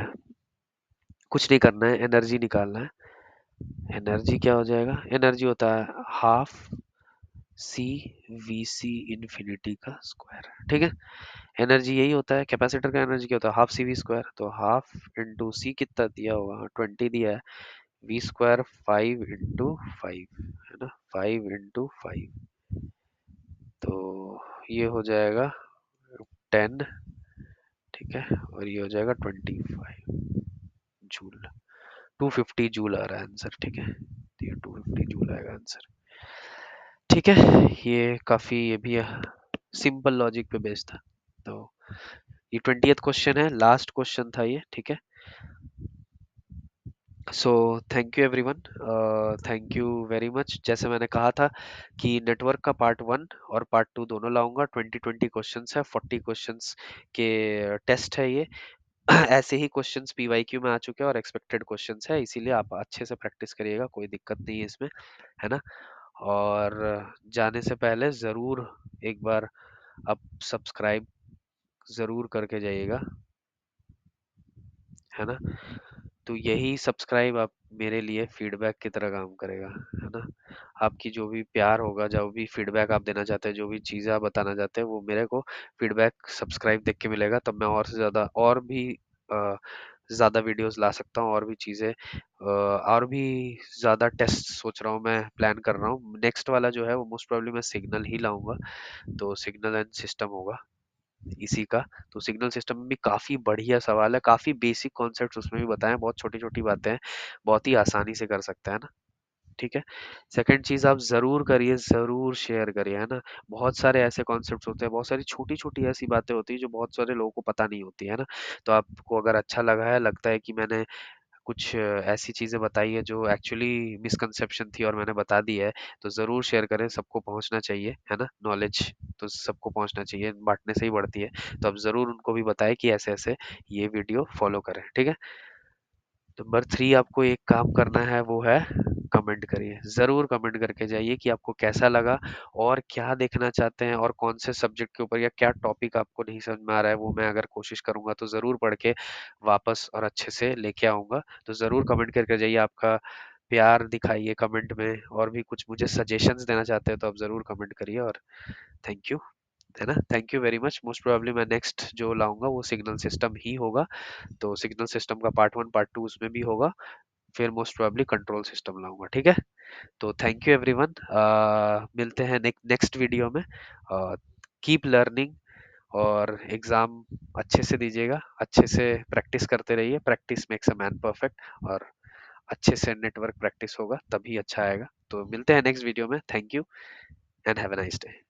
कुछ नहीं करना है, एनर्जी निकालना है। एनर्जी क्या हो जाएगा, एनर्जी होता है half C V C infinity का स्क्वायर, ठीक है। एनर्जी यही होता है, कैपेसिटर का एनर्जी क्या होता है, हाफ सी वी स्क्वायर, तो हाफ इंटू सी कितना दिया होगा 20 दिया है, वी स्क्वायर 5 इंटू 5, है ना, 5 इंटू 5, तो ये हो जाएगा 10, ठीक है, और ये हो जाएगा 25 जूल, 250 जूल आ रहा है आंसर, ठीक है। तो ये 250 जूल आएगा आंसर, ठीक है। ये काफी, ये भी सिंपल लॉजिक पे बेस्ड था। तो ये 20th क्वेश्चन है, लास्ट क्वेश्चन था ये, ठीक है। So thank you everyone, thank you very much. जैसे मैंने कहा था कि नेटवर्क का पार्ट वन और पार्ट टू दोनों लाऊंगा। 20 क्वेश्चंस है, 40 क्वेश्चंस के टेस्ट है ये। ऐसे ही क्वेश्चंस पीवाईक्यू में आ चुके हैं और एक्सपेक्टेड क्वेश्चंस है, इसीलिए आप अच्छे से प्रैक्टिस करिएगा, कोई दिक्कत नहीं है इसमें, है ना। और जाने से पहले ज़रूर एक बार आप सब्सक्राइब ज़रूर करके जाइएगा, है ना। तो यही सब्सक्राइब आप मेरे लिए फीडबैक की तरह काम करेगा, है ना। आपकी जो भी प्यार होगा, जो भी फीडबैक आप देना चाहते हैं, जो भी चीज़ें आप बताना चाहते हैं, वो मेरे को फीडबैक सब्सक्राइब देख के मिलेगा। तब मैं और से ज़्यादा और भी ज़्यादा वीडियोस ला सकता हूँ, और भी चीज़ें और भी ज़्यादा टेस्ट सोच रहा हूँ, मैं प्लान कर रहा हूँ। नेक्स्ट वाला जो है वो मोस्ट प्रोबेबली मैं सिग्नल ही लाऊंगा, तो सिग्नल एंड सिस्टम होगा इसी का। तो सिग्नल सिस्टम में भी काफ़ी बढ़िया सवाल है, काफ़ी बेसिक कॉन्सेप्ट्स उसमें भी बताएं, बहुत छोटी-छोटी बातें हैं, बहुत ही आसानी से कर सकते हैं ना, ठीक है। सेकंड चीज़ आप ज़रूर करिए, ज़रूर शेयर करिए, है ना। बहुत सारे ऐसे कॉन्सेप्ट्स होते हैं, बहुत सारी छोटी-छोटी ऐसी बातें होती हैं जो बहुत सारे लोगों को पता नहीं होती है ना। तो आपको अगर अच्छा लगा है, लगता है कि मैंने कुछ ऐसी चीज़ें बताई है जो एक्चुअली मिसकंसेप्शन थी और मैंने बता दी है, तो ज़रूर शेयर करें, सबको पहुंचना चाहिए, है ना। नॉलेज तो सबको पहुंचना चाहिए, बांटने से ही बढ़ती है। तो आप ज़रूर उनको भी बताएं कि ऐसे ऐसे ये वीडियो फॉलो करें, ठीक है। नंबर थ्री, आपको एक काम करना है, वो है कमेंट करिए, ज़रूर कमेंट करके जाइए कि आपको कैसा लगा और क्या देखना चाहते हैं, और कौन से सब्जेक्ट के ऊपर या क्या टॉपिक आपको नहीं समझ में आ रहा है, वो मैं अगर कोशिश करूंगा तो ज़रूर पढ़ के वापस और अच्छे से लेके आऊंगा। तो ज़रूर कमेंट करके जाइए, आपका प्यार दिखाइए कमेंट में, और भी कुछ मुझे सजेशंस देना चाहते हैं तो आप ज़रूर कमेंट करिए। और थैंक यू, है ना। Thank you very much. Most probably मैं नेक्स्ट जो लाऊंगा वो सिग्नल सिस्टम ही होगा, तो सिग्नल सिस्टम का पार्ट वन पार्ट टू उसमें भी होगा, फिर मोस्ट प्रोबेबली कंट्रोल सिस्टम लाऊंगा, ठीक है। तो थैंक यू एवरीवन, मिलते हैं नेक्स्ट वीडियो में। कीप लर्निंग, और एग्ज़ाम अच्छे से दीजिएगा, अच्छे से प्रैक्टिस करते रहिए, practice makes a man perfect. और अच्छे से नेटवर्क प्रैक्टिस होगा तभी अच्छा आएगा। तो मिलते हैं नेक्स्ट वीडियो में। Thank you and have a nice day.